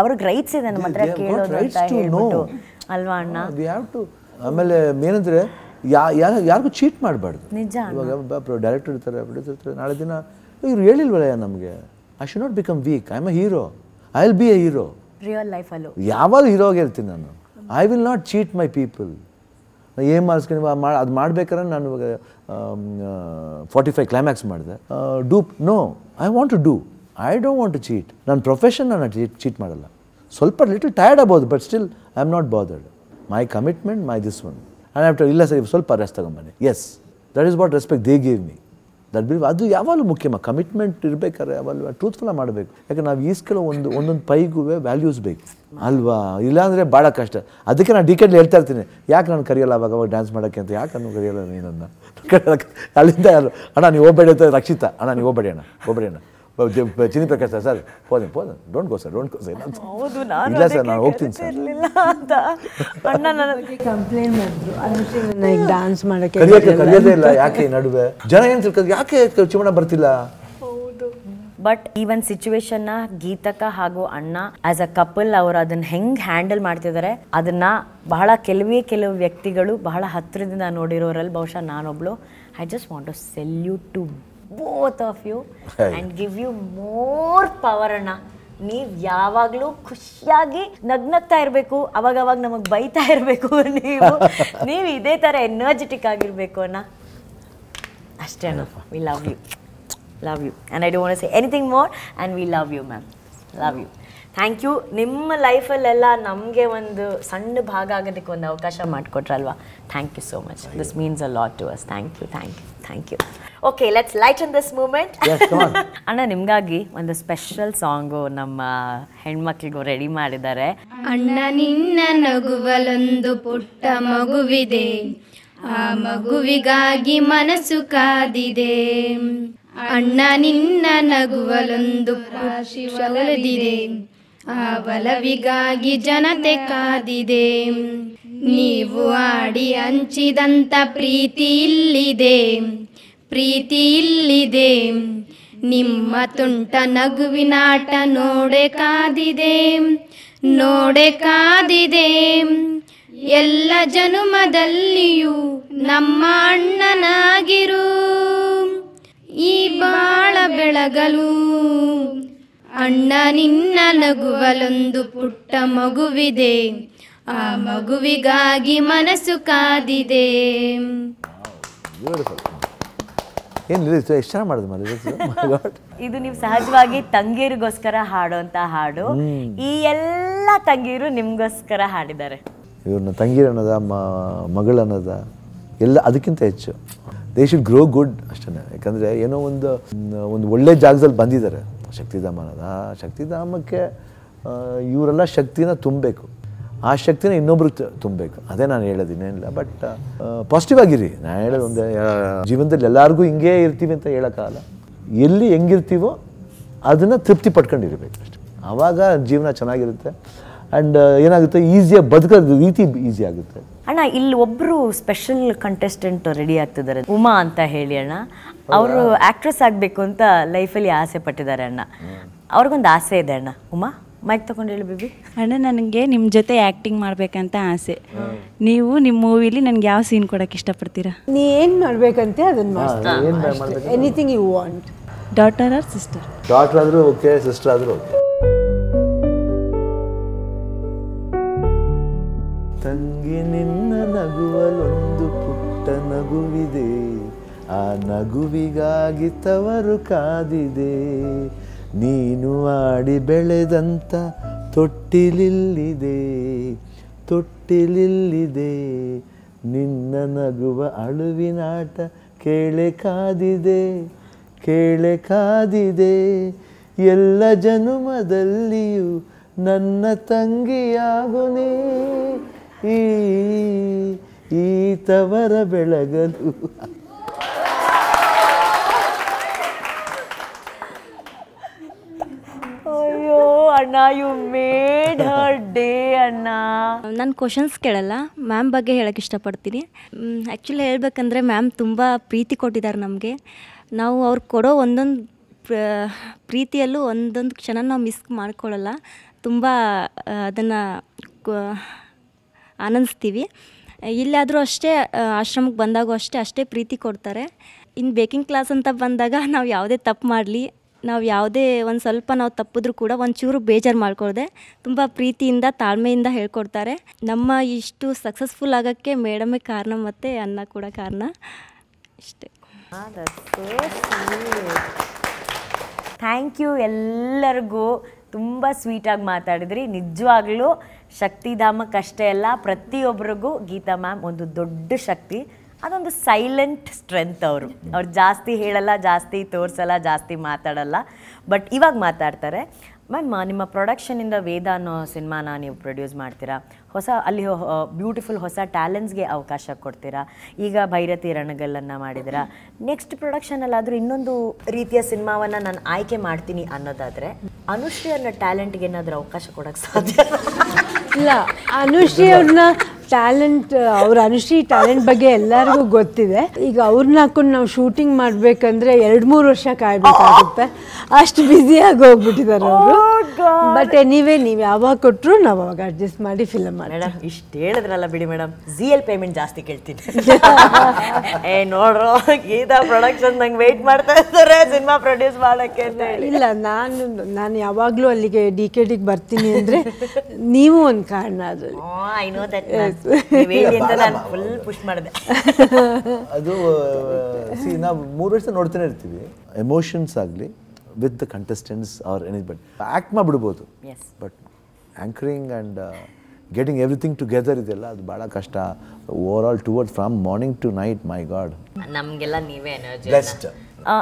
ಅವ್ರಿಗೆ ರೈಟ್ಸ್ ಇದೆ ನಮ್ಮ ಹತ್ರ ಕೇಳೋದು ಅಂತ ಹೇಳ್ಬಿಟ್ಟು ಅಲ್ವಾ ಅಣ್ಣ? ಆಮೇಲೆ ಏನಂದ್ರೆ ಯಾರಿಗೂ ಚೀಟ್ ಮಾಡಬಾರ್ದು. ನಿಜ. ಇವಾಗ ಡೈರೆಕ್ಟರ್ ಇರ್ತಾರೆ, ಪ್ರೊಡ್ಯೂಸರ್ ಇರ್ತಾರೆ, ನಾಳೆ ದಿನ ಇವ್ರು ಹೇಳಿಲ್ವಲ್ಲ ನಮಗೆ, I should not become weak, I am a hero, I will be a hero. Real ಲೈಫಲ್ಲೂ ಯಾವಾಗ ಹೀರೋಗೆ ಇರ್ತೀನಿ ನಾನು. I will not cheat my people. ಏನು ಮಾಡಿಸ್ಕೊಂಡು ಅದು ಮಾಡ್ಬೇಕಾದ್ರೆ ನಾನು ಇವಾಗ 45 ಕ್ಲೈಮ್ಯಾಕ್ಸ್ ಮಾಡಿದೆ. No, I want to do, I don't want to cheat. ನನ್ನ ಪ್ರೊಫೆಷನ್ ನಾನು ಚೀಟ್ ಮಾಡಲ್ಲ. ಸ್ವಲ್ಪ ಲಿಟಲ್ ಟಯರ್ಡ್ ಆಗ್ಬೋದು, but still I am not bothered. My commitment, my this one. And after ಇಲ್ಲ ಸರ್ ಸ್ವಲ್ಪ ರೆಸ್ಟ್ ತಗೊಂಬನ್ನಿ. Yes, that is what respect they gave me. That bill ಅದು ಯಾವಾಗಲೂ ಮುಖ್ಯಮ್ಮ. ಕಮಿಟ್ಮೆಂಟ್ ಇರಬೇಕಾದ್ರೆ ಯಾವಾಗಲೂ ಟ್ರೂತ್ಫುಲ್ಲಾಗಿ ಮಾಡಬೇಕು. ಯಾಕಂದ್ರೆ ನಾವು ಈಸ್ಕಲ ಒಂದೊಂದು ಪೈಗೂ ವ್ಯಾಲ್ಯೂಸ್ ಬೇಕು ಅಲ್ವಾ? ಇಲ್ಲಾಂದರೆ ಭಾಳ ಕಷ್ಟ. ಅದಕ್ಕೆ ನಾನು ಡಿಕೆಟ್ಲಿ ಹೇಳ್ತಾ ಇರ್ತೀನಿ, ಯಾಕೆ ನಾನು ಕರೆಯಲ್ಲ ಅವಾಗ ಡ್ಯಾನ್ಸ್ ಮಾಡೋಕ್ಕೆ ಅಂತ, ಯಾಕೆ ನಾನು ಕರೆಯಲ್ಲ ನೀನನ್ನು ಅಲ್ಲಿಂದ ಯಾರು ಅಣ್ಣ ನೀವು ಹೋಗ್ಬೇಡಿ ಅಂತ, ರಕ್ಷಿತಾ ಅಣ್ಣ ನೀವು ಹೋಗ್ಬೇಡಿ ಅಣ್ಣ ಚಿನಿ ಪ್ರಕಾಶ್ ಸರ್ ಹೋದೆ ಡೋಂಟ್ ಗೋ ಸರ್ ಇಲ್ಲ ಸರ್ ನಾನು ಹೋಗ್ತೀನಿ ಸರ್ ಅಂತ ಅಣ್ಣ ನನಗೆ ಕಂಪ್ಲೇಂಟ್ ಮಾಡಿದ್ರು. ಅದಕ್ಕೆ ನನಗೆ ಡ್ಯಾನ್ಸ್ ಮಾಡೋಕ್ಕೆ ಕಲಿಯೋದೇ ಇಲ್ಲ. ಯಾಕೆ ನಡುವೆ ಜನ ಏನು ತಿಳ್ಕೋದು, ಯಾಕೆ ಚಿಮಣ ಬರ್ತಿಲ್ಲ? ಬಟ್ ಈ ಒಂದು ಸಿಚುವೇಶನ್ನ ಗೀತಕ್ಕ ಹಾಗೂ ಅಣ್ಣ ಆಸ್ ಅ ಕಪಲ್ ಅವರು ಅದನ್ನ ಹೆಂಗೆ ಹ್ಯಾಂಡಲ್ ಮಾಡ್ತಿದ್ದಾರೆ ಅದನ್ನ ಬಹಳ ಕೆಲವು ವ್ಯಕ್ತಿಗಳು ಬಹಳ ಹತ್ತಿರದಿಂದ ನೋಡಿರೋರಲ್ಲಿ ಬಹುಶಃ ನಾನೊಬ್ಳು. I just want to salute to both of you and give you more power ಅಣ್ಣ. ನೀವು ಯಾವಾಗಲೂ ಖುಷಿಯಾಗಿ ನಗ್ನಗ್ತಾ ಇರಬೇಕು, ಅವಾಗವಾಗ ನಮಗೆ ಬೈತಾ ಇರಬೇಕು. ನೀವು ಇದೇ ಥರ ಎನರ್ಜೆಟಿಕ್ ಆಗಿರಬೇಕು ಅಣ್ಣ, ಅಷ್ಟೇ ಅಣ್ಣ. We love you and I don't want to say anything more and we love you ma'am, love you. Thank you. ನಿಮ್ಮ ಲೈಫಲ್ಲೆಲ್ಲ ನಮಗೆ ಒಂದು ಸಣ್ಣ ಭಾಗ ಆಗೋದಕ್ಕೆ ಒಂದು ಅವಕಾಶ ಮಾಡಿಕೊಟ್ರಲ್ವಾ. Thank you so much. This means a lot to us. Thank you. Okay, let's lighten this moment. ಅಣ್ಣ, ನಿಮಗಾಗಿ ಒಂದು ಸ್ಪೆಷಲ್ ಸಾಂಗು ನಮ್ಮ ಹೆಣ್ಮಕ್ಳಿಗೂ ರೆಡಿ ಮಾಡಿದ್ದಾರೆ. ಅಣ್ಣ ನಿನ್ನ ನಗುವಲೊಂದು ಪುಟ್ಟ ಮಗುವಿದೆ, ಆ ಮಗುವಿಗಾಗಿ ಮನಸ್ಸು ಕಾದಿದೆ. ಅಣ್ಣ ನಿನ್ನ ನಗುವಲೊಂದು ಒಲದಿದೆ, ಆ ಒಲವಿಗಾಗಿ ಜನತೆ ಕಾದಿದೆ. ನೀವು ಆಡಿ ಹಂಚಿದಂತ ಪ್ರೀತಿ ಇಲ್ಲಿದೆ, ನಿಮ್ಮ ತುಂಟ ನಗುವಿನಾಟ ನೋಡೆ ಕಾದಿದೆ. ಎಲ್ಲ ಜನುಮದಲ್ಲಿಯೂ ನಮ್ಮ ಅಣ್ಣನಾಗಿರು, ಈ ಬಾಳ ಬೆಳಗಲು. ಅಣ್ಣ ನಿನ್ನ ನಗುವಲೊಂದು ಪುಟ್ಟ ಮಗುವಿದೆ, ಆ ಮಗುವಿಗಾಗಿ ಮನಸ್ಸು ಕಾದಿದೆ. ಏನು ಎಷ್ಟು ಚೆನ್ನಾಗಿ ಮಾಡಿದೆ. ಇದು ನೀವು ಸಹಜವಾಗಿ ತಂಗೀರಿಗೋಸ್ಕರ ಹಾಡುವಂತ ಹಾಡು. ಈ ಎಲ್ಲ ತಂಗೀರು ನಿಮ್ಗೋಸ್ಕರ ಹಾಡಿದ್ದಾರೆ. ಇವ್ರನ್ನ ತಂಗೀರು ಅನ್ನೋದ ಮಗಳು ಅನ್ನೋದ ಎಲ್ಲ ಅದಕ್ಕಿಂತ ಹೆಚ್ಚು ದೇ ಶುಡ್ ಗ್ರೋ ಗುಡ್ ಅಷ್ಟೇ. ಯಾಕಂದರೆ ಏನೋ ಒಂದು ಒಳ್ಳೆ ಜಾಗದಲ್ಲಿ ಬಂದಿದ್ದಾರೆ. ಶಕ್ತಿಧಾಮ ಅನ್ನೋದು, ಆ ಶಕ್ತಿಧಾಮಕ್ಕೆ ಇವರೆಲ್ಲ ಶಕ್ತಿನ ತುಂಬಬೇಕು, ಆ ಶಕ್ತಿನ ಇನ್ನೊಬ್ರಿಗೆ ತುಂಬಬೇಕು. ಅದೇ ನಾನು ಹೇಳೋದಿನೇನಿಲ್ಲ. ಬಟ್ ಪಾಸಿಟಿವ್ ಆಗಿರಿ. ನಾನು ಹೇಳೋದು ಒಂದೇ, ಜೀವನದಲ್ಲಿ ಎಲ್ಲರಿಗೂ ಹಿಂಗೇ ಇರ್ತೀವಿ ಅಂತ ಹೇಳೋಕ್ಕಾಗಲ್ಲ. ಎಲ್ಲಿ ಹೆಂಗಿರ್ತೀವೋ ಅದನ್ನು ತೃಪ್ತಿ ಪಟ್ಕೊಂಡಿರ್ಬೇಕು ಅಷ್ಟೆ. ಆವಾಗ ಜೀವನ ಚೆನ್ನಾಗಿರುತ್ತೆ. ಆ್ಯಂಡ್ ಏನಾಗುತ್ತೆ, ಈಸಿಯಾಗಿ ಬದುಕೋದು ರೀತಿ ಈಸಿ ಆಗುತ್ತೆ. ಅಣ್ಣ, ಇಲ್ಲಿ ಒಬ್ಬರು ಸ್ಪೆಷಲ್ ಕಂಟೆಸ್ಟೆಂಟ್ ರೆಡಿ ಆಗ್ತಿದ್ದಾರೆ, ಉಮಾ ಅಂತ ಹೇಳಿ ಅಣ್ಣ. ಅವರು ಆ್ಯಕ್ಟ್ರೆಸ್ ಆಗಬೇಕು ಅಂತ ಲೈಫಲ್ಲಿ ಆಸೆ ಪಟ್ಟಿದ್ದಾರೆ ಅಣ್ಣ. ಅವ್ರಿಗೊಂದು ಆಸೆ ಇದೆ ಅಣ್ಣ. ಉಮಾ, ಮೈಕ್ ತಗೊಂಡು ಹೇಳಿ ಬೇಬಿ. ಅಣ್ಣ, ನನಗೆ ನಿಮ್ಮ ಜೊತೆ ಆ್ಯಕ್ಟಿಂಗ್ ಮಾಡಬೇಕಂತ ಆಸೆ. ನೀವು ನಿಮ್ಮ ಮೂವಿಲಿ ನನಗೆ ಯಾವ ಸೀನ್ ಕೊಡೋಕ್ಕೆ ಇಷ್ಟಪಡ್ತೀರಾ? ನೀ ಏನು ಮಾಡಬೇಕಂತೆ ಅದನ್ನು ಮಾಡ್ತೀನಿ. Anything you want. Daughter or sister? Daughter ಆದರೂ ಓಕೆ, ಸಿಸ್ಟರ್ ಆದರೂ ಓಕೆ. ತಂಗಿ ನಿನ್ನ ನಗುವಲೊಂದು ಪುಟ್ಟ ನಗುವಿದೆ, ಆ ನಗುವಿಗಾಗಿ ತವರು ಕಾದಿದೆ. ನೀನು ಆಡಿ ಬೆಳೆದಂಥ ತೊಟ್ಟಿಲಿಲ್ಲಿದೆ, ನಿನ್ನ ನಗುವ ಅಳುವಿನಾಟ ಕೇಳೆ ಕಾದಿದೆ ಕೇಳೆ ಕಾದಿದೆ ಎಲ್ಲ ಜನುಮದಲ್ಲಿಯೂ ನನ್ನ ತಂಗಿಯಾಗುನೇ ಈ ತವರ ಬೆಳಗಲು. ಅಯ್ಯೋ ಅಣ್ಣ, ಯು ಮೇಡ್ ಹರ್ ಡೇ ಅಣ್ಣ. ನಾನು ಕ್ವಶನ್ಸ್ ಕೇಳಲ್ಲ, ಮ್ಯಾಮ್ ಬಗ್ಗೆ ಹೇಳೋಕ್ಕೆ ಇಷ್ಟಪಡ್ತೀನಿ. ಆ್ಯಕ್ಚುಲಿ ಹೇಳ್ಬೇಕಂದ್ರೆ ಮ್ಯಾಮ್ ತುಂಬ ಪ್ರೀತಿ ಕೊಟ್ಟಿದ್ದಾರೆ ನಮಗೆ. ನಾವು ಅವ್ರು ಕೊಡೋ ಒಂದೊಂದು ಪ್ರೀತಿಯಲ್ಲೂ ಒಂದೊಂದು ಕ್ಷಣ ನಾವು ಮಿಸ್ ಮಾಡ್ಕೊಳ್ಳಲ್ಲ. ತುಂಬ ಅದನ್ನು ಆನಂದಿಸ್ತೀವಿ. ಇಲ್ಲಾದರೂ ಅಷ್ಟೇ, ಆಶ್ರಮಕ್ಕೆ ಬಂದಾಗೂ ಅಷ್ಟೇ ಪ್ರೀತಿ ಕೊಡ್ತಾರೆ. ಇನ್ನು ಬೇಕಿಂಗ್ ಕ್ಲಾಸ್ ಅಂತ ಬಂದಾಗ ನಾವು ಯಾವುದೇ ತಪ್ಪು ಮಾಡಲಿ, ನಾವು ಯಾವುದೇ ಒಂದು ಸ್ವಲ್ಪ ನಾವು ತಪ್ಪಿದ್ರೂ ಕೂಡ ಒಂಚೂರು ಬೇಜಾರು ಮಾಡ್ಕೊಳ್ದೆ ತುಂಬ ಪ್ರೀತಿಯಿಂದ ತಾಳ್ಮೆಯಿಂದ ಹೇಳ್ಕೊಡ್ತಾರೆ. ನಮ್ಮ ಇಷ್ಟು ಸಕ್ಸಸ್ಫುಲ್ ಆಗೋಕ್ಕೆ ಮೇಡಮೇ ಕಾರಣ ಮತ್ತು ಅನ್ನ ಕೂಡ ಕಾರಣ. ಇಷ್ಟೇ. ಥ್ಯಾಂಕ್ ಯು ಎಲ್ಲರಿಗೂ. ತುಂಬ ಸ್ವೀಟಾಗಿ ಮಾತಾಡಿದ್ರಿ. ನಿಜವಾಗ್ಲೂ ಶಕ್ತಿಧಾಮಕ್ಕಷ್ಟೇ ಅಲ್ಲ, ಪ್ರತಿಯೊಬ್ಬರಿಗೂ ಗೀತಾ ಮ್ಯಾಮ್ ಒಂದು ದೊಡ್ಡ ಶಕ್ತಿ. ಅದೊಂದು ಸೈಲೆಂಟ್ ಸ್ಟ್ರೆಂತ್. ಅವ್ರು ಜಾಸ್ತಿ ಹೇಳಲ್ಲ, ಜಾಸ್ತಿ ತೋರಿಸಲ್ಲ, ಜಾಸ್ತಿ ಮಾತಾಡಲ್ಲ, ಬಟ್ ಇವಾಗ ಮಾತಾಡ್ತಾರೆ. ಮ್ಯಾಮ್, ನಿಮ್ಮ ಪ್ರೊಡಕ್ಷನಿಂದ ವೇದ ಅನ್ನೋ ಸಿನಿಮಾನ ನೀವು ಪ್ರೊಡ್ಯೂಸ್ ಮಾಡ್ತೀರಾ. ಅಲ್ಲಿ ಬ್ಯೂಟಿಫುಲ್ ಹೊಸ ಟ್ಯಾಲೆಂಟ್ಸ್ಗೆ ಅವಕಾಶ ಕೊಡ್ತೀರಾ. ಈಗ ಭೈರತಿ ರಣಗಲ್ಲನ್ನು ಮಾಡಿದ್ದೀರಾ. ನೆಕ್ಸ್ಟ್ ಪ್ರೊಡಕ್ಷನಲ್ಲಾದರೂ ಇನ್ನೊಂದು ರೀತಿಯ ಸಿನಿಮಾವನ್ನು ನಾನು ಆಯ್ಕೆ ಮಾಡ್ತೀನಿ ಅನ್ನೋದಾದರೆ ಅನುಶ್ರೀ ಅನ್ನೋ ಟ್ಯಾಲೆಂಟ್ಗೆ ಏನಾದರೂ ಅವಕಾಶ ಕೊಡೋಕ್ಕೆ ಸಾಧ್ಯ ಇಲ್ಲ? ಅನುಶ್ರೀ ಅವ್ರನ್ನ ಟ್ಯಾಲೆಂಟ್, ಅವ್ರ ಅನುಶ್ರೀ ಟ್ಯಾಲೆಂಟ್ ಬಗ್ಗೆ ಎಲ್ಲರಿಗೂ ಗೊತ್ತಿದೆ. ಈಗ ಅವ್ರನ್ನ ಹಾಕೊಂಡು ನಾವು ಶೂಟಿಂಗ್ ಮಾಡಬೇಕಂದ್ರೆ 2-3 ವರ್ಷ ಕಾಯ್ಬೇಕಾಗುತ್ತೆ. ಅಷ್ಟು ಬ್ಯುಸಿಯಾಗಿ ಹೋಗ್ಬಿಟ್ಟಿದ್ದಾರೆ ಅವರು. ಬಟ್ ಎನಿವೇ, ನೀವು ಯಾವಾಗ ಕೊಟ್ಟರು ನಾವು ಅವಾಗ ಅಡ್ಜಸ್ಟ್ ಮಾಡಿ ಫಿಲಮ್ ಮಾಡಿ. ಮೇಡಮ್, ಇಷ್ಟು ಹೇಳಿದ್ರಲ್ಲ ಬಿಡಿ ಮೇಡಮ್, ZL ಪೇಮೆಂಟ್ ಜಾಸ್ತಿ ಕೇಳ್ತೀನಿ. ನೋಡ್ರೋ, ಗೀತಾ ಪ್ರೊಡಕ್ಷನ್ ನಂಗೆ ವೆಯ್ಟ್ ಮಾಡ್ತಾ ಇರ್ತಾರೆ ಸಿನಿಮಾ ಪ್ರೊಡ್ಯೂಸ್ ಮಾಡೋಕ್ಕೆ ಅಂತ ಹೇಳಿ. ಇಲ್ಲ, ನಾನು ಯಾವಾಗಲೂ ಅಲ್ಲಿಗೆ DKDಗೆ ಬರ್ತೀನಿ ಅಂದರೆ ನೀವು ಒಂದು ಕಾರಣ. ಅದು ಐ ನೋ ದಟ್ ಹೇಳಿ ಅಂತ ನಾನು ಫುಲ್ ಪುಷ್ ಮಾಡಿದೆ. ಅದು ನಾವು 3 ವರ್ಷ ನೋಡ್ತಾನೆ ಇರ್ತೀವಿ. ಎಮೋಷನ್ಸ್ ಆಗಲಿ with the contestants or any, but act ಮಾಡಿಬಿಡ್ಬೋದು. But anchoring and getting everything together ಇದೆಲ್ಲ ಅದು ಭಾಳ ಕಷ್ಟ. Over all towards from morning to night, my god, ನಮಗೆಲ್ಲ ನೀವೇ ಎನರ್ಜಿ. ಬೆಸ್ಟ್.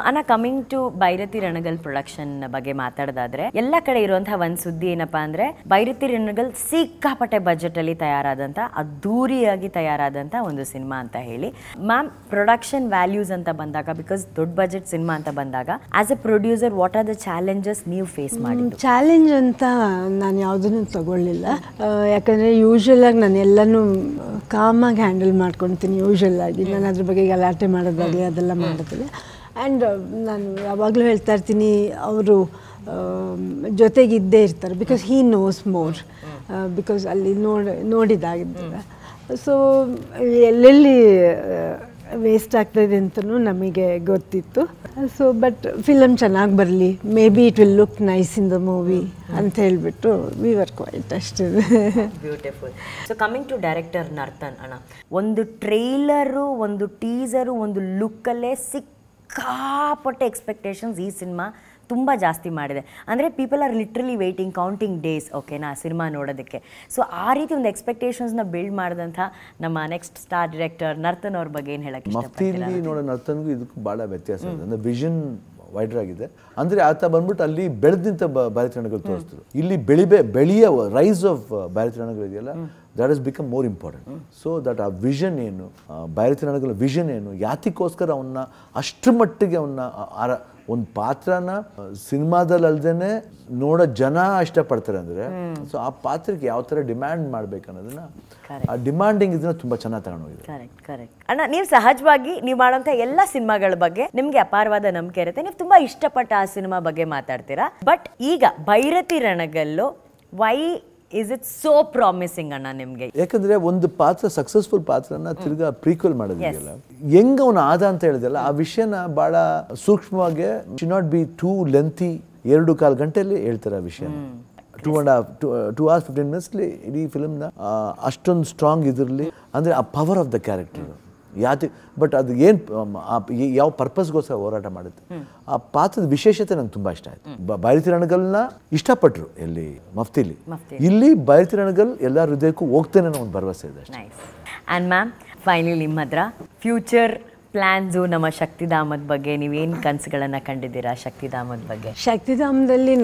ಅಣ್ಣ, coming to Bhairathi Ranagal production ಬಗ್ಗೆ ಮಾತಾಡೋದಾದ್ರೆ, ಎಲ್ಲ ಕಡೆ ಇರುವಂತಹ ಒಂದು ಸುದ್ದಿ ಏನಪ್ಪಾ ಅಂದ್ರೆ, ಭೈರತಿ ರಣಗಲ್ ಸಿಕ್ಕಾಪಟ್ಟೆ ಬಜೆಟ್ ಅಲ್ಲಿ ತಯಾರಾದಂತ, ಅದ್ದೂರಿಯಾಗಿ ತಯಾರಾದಂತ ಒಂದು ಸಿನಿಮಾ ಅಂತ ಹೇಳಿ. ಮ್ಯಾಮ್, ಪ್ರೊಡಕ್ಷನ್ ವ್ಯಾಲ್ಯೂಸ್ ಅಂತ ಬಂದಾಗ, ಬಿಕಾಸ್ ದೊಡ್ಡ ಬಜೆಟ್ ಸಿನಿಮಾ ಅಂತ ಬಂದಾಗ, as A producer what are the challenges ನೀವು ಫೇಸ್ ಮಾಡಿದ್ದು? ಚಾಲೆಂಜ್ ಅಂತ ನಾನು ಯಾವುದನ್ನು ತಗೊಳ್ಳಿಲ್ಲ. ಯಾಕಂದರೆ ಯೂಶ್ವಲ್ ಆಗಿ ನಾನು ಎಲ್ಲನೂ ಕಾಮಾಗಿ ಹ್ಯಾಂಡಲ್ ಮಾಡ್ಕೊತೀನಿ. ಯೂಶ್ವಲ್ ಆಗಿ ನಾನು ಅದ್ರ ಬಗ್ಗೆ ಗಲಾಟೆ ಮಾಡೋದಾಗಲಿ ಅದೆಲ್ಲ ಮಾಡೋದಿಲ್ಲ. ಆ್ಯಂಡ್ ನಾನು ಯಾವಾಗಲೂ ಹೇಳ್ತಾ ಇರ್ತೀನಿ, ಅವರು ಜೊತೆಗಿದ್ದೇ ಇರ್ತಾರೆ. Because he knows more, because ಅಲ್ಲಿ ನೋಡಿದಾಗಿದ್ದಾರೆ. ಸೊ ಎಲ್ಲೆಲ್ಲಿ ವೇಸ್ಟ್ ಆಗ್ತಾಯಿದೆ ಅಂತಲೂ ನಮಗೆ ಗೊತ್ತಿತ್ತು. ಸೊ ಬಟ್ ಫಿಲಮ್ ಚೆನ್ನಾಗಿ ಬರಲಿ, maybe it will look nice in the movie ಅಂತ ಹೇಳಿಬಿಟ್ಟು ವಿ ವರ್ ಕ್ವೈಟ್ ಅಷ್ಟೇ. Beautiful. So coming to director Narthan ಅಣ್ಣ, ಒಂದು ಟ್ರೈಲರು, ಒಂದು ಟೀಸರು, ಒಂದು ಲುಕ್ಕಲ್ಲೇ ಸಿಕ್ಕಾಪಟ್ಟೆ ಎಕ್ಸ್ಪೆಕ್ಟೇಷನ್ಸ್ ಈ ಸಿನಿಮಾ ತುಂಬ ಜಾಸ್ತಿ ಮಾಡಿದೆ. ಅಂದರೆ people are literally waiting, counting days, ಓಕೆನಾ, ಸಿನಿಮಾ ನೋಡೋದಕ್ಕೆ. ಸೊ ಆ ರೀತಿ ಒಂದು ಎಕ್ಸ್ಪೆಕ್ಟೇಷನ್ಸ್ನ ಬಿಲ್ಡ್ ಮಾಡಿದಂಥ ನಮ್ಮ ನೆಕ್ಸ್ಟ್ ಸ್ಟಾರ್ ಡೈರೆಕ್ಟರ್ ನರ್ತನ್ ಅವ್ರ ಬಗ್ಗೆ ಏನು ಹೇಳಕ್ಕೆ ಮಫ್ತಿಲಿ ನೋಡೋ ನರ್ತನ್ಗೂ ಇದಕ್ಕೂ ಭಾಳ ವ್ಯತ್ಯಾಸ ಇದೆ. ಅಂದರೆ ವಿಷನ್ ವೈಡರ್ ಆಗಿದೆ. ಅಂದರೆ ಆತ ಬಂದ್ಬಿಟ್ಟು ಅಲ್ಲಿ ಬೆಳೆದಿಂತ ಭೈರತಿ ರಣಗಲ್ ತೋರಿಸಿದ್ರು. ಇಲ್ಲಿ ಬೆಳೆಯ ರೈಸ್ ಆಫ್ ಭೈರತಿ ರಣಗಲ್ ಇದೆಯಲ್ಲ, that has become more important. So that ಆ ವಿಷನ್ ಏನು, ಭೈರತಿ ರಣಗಲ್ ವಿಷನ್ ಏನು, ಯಾತಿಗೋಸ್ಕರ ಅವನ್ನ ಅಷ್ಟರ ಮಟ್ಟಿಗೆ ಅವನ್ನ ಒಂದು ಪಾತ್ರನ ಸಿನಿಮಾದಲ್ಲಿ ಅಲ್ದೇನೆ ನೋಡೋ ಜನ ಇಷ್ಟಪಡ್ತಾರೆ ಅಂದರೆ, ಸೊ ಆ ಪಾತ್ರಕ್ಕೆ ಯಾವ ಥರ ಡಿಮ್ಯಾಂಡ್ ಮಾಡ್ಬೇಕು ಅನ್ನೋದನ್ನ, ಆ ಡಿಮ್ಯಾಂಡಿಂಗ್ ಇದನ್ನ ತುಂಬ ಚೆನ್ನಾಗಿ ತಗೊಂಡೋಗಿದೆ. ಕರೆಕ್ಟ್ ಅಣ್ಣ, ನೀವು ಸಹಜವಾಗಿ ನೀವು ಮಾಡೋಂಥ ಎಲ್ಲ ಸಿನಿಮಾಗಳ ಬಗ್ಗೆ ನಿಮಗೆ ಅಪಾರವಾದ ನಂಬಿಕೆ ಇರುತ್ತೆ. ನೀವು ತುಂಬ ಇಷ್ಟಪಟ್ಟ ಆ ಸಿನಿಮಾ ಬಗ್ಗೆ ಮಾತಾಡ್ತೀರಾ. ಬಟ್ ಈಗ Bhairathi Ranagal, why is it so promising ಅಣ್ಣ ನಿಮಗೆ? ಯಾಕಂದ್ರೆ ಒಂದು ಪಾತ್ರ, ಸಕ್ಸಸ್ಫುಲ್ ಪಾತ್ರನ ತಿರ್ಗಾ ಪ್ರೀಕ್ವೆಲ್ ಮಾಡೋದಿಲ್ಲ, ಹೆಂಗ ಅವನು ಆದ ಅಂತ ಹೇಳಿದಲ್ಲ, ಆ ವಿಷಯನ ಬಹಳ ಸೂಕ್ಷ್ಮವಾಗಿ, she not be two lengthy, 2.25 ಗಂಟೆಯಲ್ಲಿ ಹೇಳ್ತಾರೆ ಆ ವಿಷಯನ. 2 hours 15 minutes ಇಡೀ ಫಿಲ್ಮ್ನ ಅಷ್ಟೊಂದು ಸ್ಟ್ರಾಂಗ್ ಇದಿರಲಿ. ಅಂದರೆ ಆ power of the character but ಅದು ಏನು, ಯಾವ ಪರ್ಪಸ್ಗೋಸ್ಕರ ಹೋರಾಟ ಮಾಡುತ್ತೆ, ಆ ಪಾತ್ರದ ವಿಶೇಷತೆ ನಂಗೆ ತುಂಬ ಇಷ್ಟ ಆಯಿತು. ಭೈರತಿ ರಣಗಲ್ನ ಇಷ್ಟಪಟ್ಟರು ಎಲ್ಲಿ ಮಫ್ತಿಲಿ, ಇಲ್ಲಿ ಭೈರತಿ ರಣಗಲ್ ಎಲ್ಲ ಹೃದಯಕ್ಕೂ ಹೋಗ್ತೇನೆ ಅನ್ನೋ ಒಂದು ಭರವಸೆ ಇದೆ. ನೈಸ್. ಆ್ಯಂಡ್ ಮ್ಯಾಮ್, ಫೈನಲಿ ನಿಮ್ಮ ಹತ್ರ ಫ್ಯೂಚರ್ ಪ್ಲ್ಯಾನ್ಸು ನಮ್ಮ ಶಕ್ತಿಧಾಮದ ಬಗ್ಗೆ ನೀವೇನು ಕನಸುಗಳನ್ನು ಕಂಡಿದ್ದೀರಾ ಶಕ್ತಿಧಾಮದ ಬಗ್ಗೆ? ಶಕ್ತಿಧಾಮದಲ್ಲಿ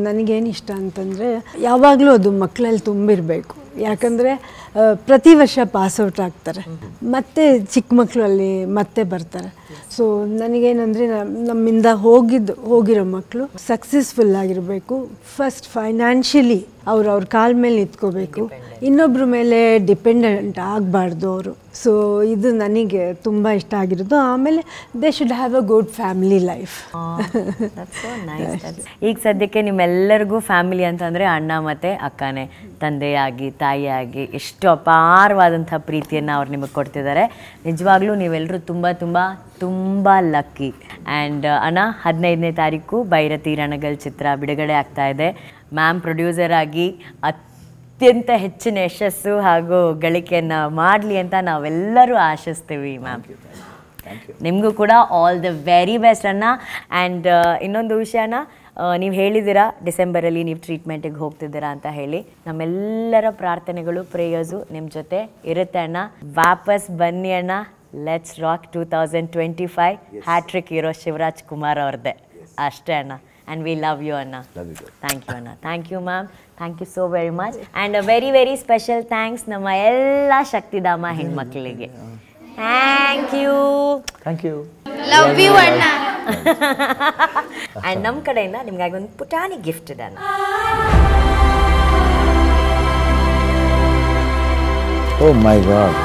ನನಗೇನು ಇಷ್ಟ ಅಂತಂದರೆ ಯಾವಾಗಲೂ ಅದು ಮಕ್ಕಳಲ್ಲಿ ತುಂಬಿರಬೇಕು. ಯಾಕಂದರೆ ಪ್ರತಿ ವರ್ಷ ಪಾಸ್ಔಟ್ ಆಗ್ತಾರೆ, ಮತ್ತು ಚಿಕ್ಕ ಮಕ್ಕಳು ಅಲ್ಲಿ ಮತ್ತೆ ಬರ್ತಾರೆ. ಸೊ ನನಗೇನಂದರೆ ನಮ್ಮಿಂದ ಹೋಗಿರೋ ಮಕ್ಕಳು ಸಕ್ಸಸ್ಫುಲ್ ಆಗಿರಬೇಕು. ಫಸ್ಟ್ ಫೈನಾನ್ಷಿಯಲಿ ಅವ್ರ ಕಾಲ ಮೇಲೆ ನಿಂತ್ಕೋಬೇಕು, ಇನ್ನೊಬ್ಬರ ಮೇಲೆ ಡಿಪೆಂಡೆಂಟ್ ಆಗಬಾರ್ದು ಅವರು. ಸೊ ಇದು ನನಗೆ ತುಂಬ ಇಷ್ಟ ಆಗಿರೋದು. ಆಮೇಲೆ they should have a good family life. ಈಗ ಸದ್ಯಕ್ಕೆ ನಿಮ್ಮೆಲ್ಲರಿಗೂ ಫ್ಯಾಮಿಲಿ ಅಂತಂದರೆ ಅಣ್ಣ ಮತ್ತು ಅಕ್ಕನೇ, ತಂದೆಯಾಗಿ ತಾಯಿಯಾಗಿ ಎಷ್ಟು ಅಪಾರವಾದಂಥ ಪ್ರೀತಿಯನ್ನು ಅವ್ರು ನಿಮಗೆ ಕೊಡ್ತಿದ್ದಾರೆ. ನಿಜವಾಗ್ಲೂ ನೀವೆಲ್ಲರೂ ತುಂಬ ತುಂಬ ತುಂಬ ಲಕ್ಕಿ. ಆ್ಯಂಡ್ ಅಣ್ಣ 15ನೇ ತಾರೀಕು ಭೈರತಿ ರಣಗಲ್ ಚಿತ್ರ ಬಿಡುಗಡೆ ಆಗ್ತಾ ಇದೆ. ಮ್ಯಾಮ್ ಪ್ರೊಡ್ಯೂಸರ್ ಆಗಿ ಅತ್ಯಂತ ಹೆಚ್ಚಿನ ಯಶಸ್ಸು ಹಾಗೂ ಗಳಿಕೆಯನ್ನು ಮಾಡಲಿ ಅಂತ ನಾವೆಲ್ಲರೂ ಆಶಿಸ್ತೀವಿ ಮ್ಯಾಮ್. ನಿಮಗೂ ಕೂಡ ಆಲ್ ದ ವೆರಿ ಬೆಸ್ಟ್ ಅಣ್ಣ. ಆ್ಯಂಡ್ ಇನ್ನೊಂದು ವಿಷಯನ ನೀವು ಹೇಳಿದ್ದೀರಾ ಡಿಸೆಂಬರಲ್ಲಿ ನೀವು ಟ್ರೀಟ್ಮೆಂಟಿಗೆ ಹೋಗ್ತಿದ್ದೀರಾ ಅಂತ ಹೇಳಿ. ನಮ್ಮೆಲ್ಲರ ಪ್ರಾರ್ಥನೆಗಳು ಪ್ರೇಯರ್ಸು ನಿಮ್ಮ ಜೊತೆ ಇರುತ್ತೆ ಅಣ್ಣ. ವಾಪಸ್ ಬನ್ನಿ ಅಣ್ಣ. Let's rock 2025 hat-trick hero Shivaraj Kumar ಅವ್ರದ್ದೇ ಅಷ್ಟೇ ಅಣ್ಣ. ಆ್ಯಂಡ್ ವಿ ಲವ್ ಯು ಅಣ್ಣ. ಥ್ಯಾಂಕ್ ಯು ಅಣ್ಣ. Thank you ma'am. Thank you so very much. And a very very special thanks ನಮ್ಮ ಎಲ್ಲ ಶಕ್ತಿಧಾಮ ಹೆಣ್ಮಕ್ಳಿಗೆ. Thank you. Thank you. Love you ಅಣ್ಣ. ಆ್ಯಂಡ್ ನಮ್ಮ ಕಡೆಯಿಂದ ನಿಮ್ಗಾಗಿ ಒಂದು ಪುಟಾಣಿ ಗಿಫ್ಟ್ ಇದೆ ಅಣ್ಣ. Oh my god.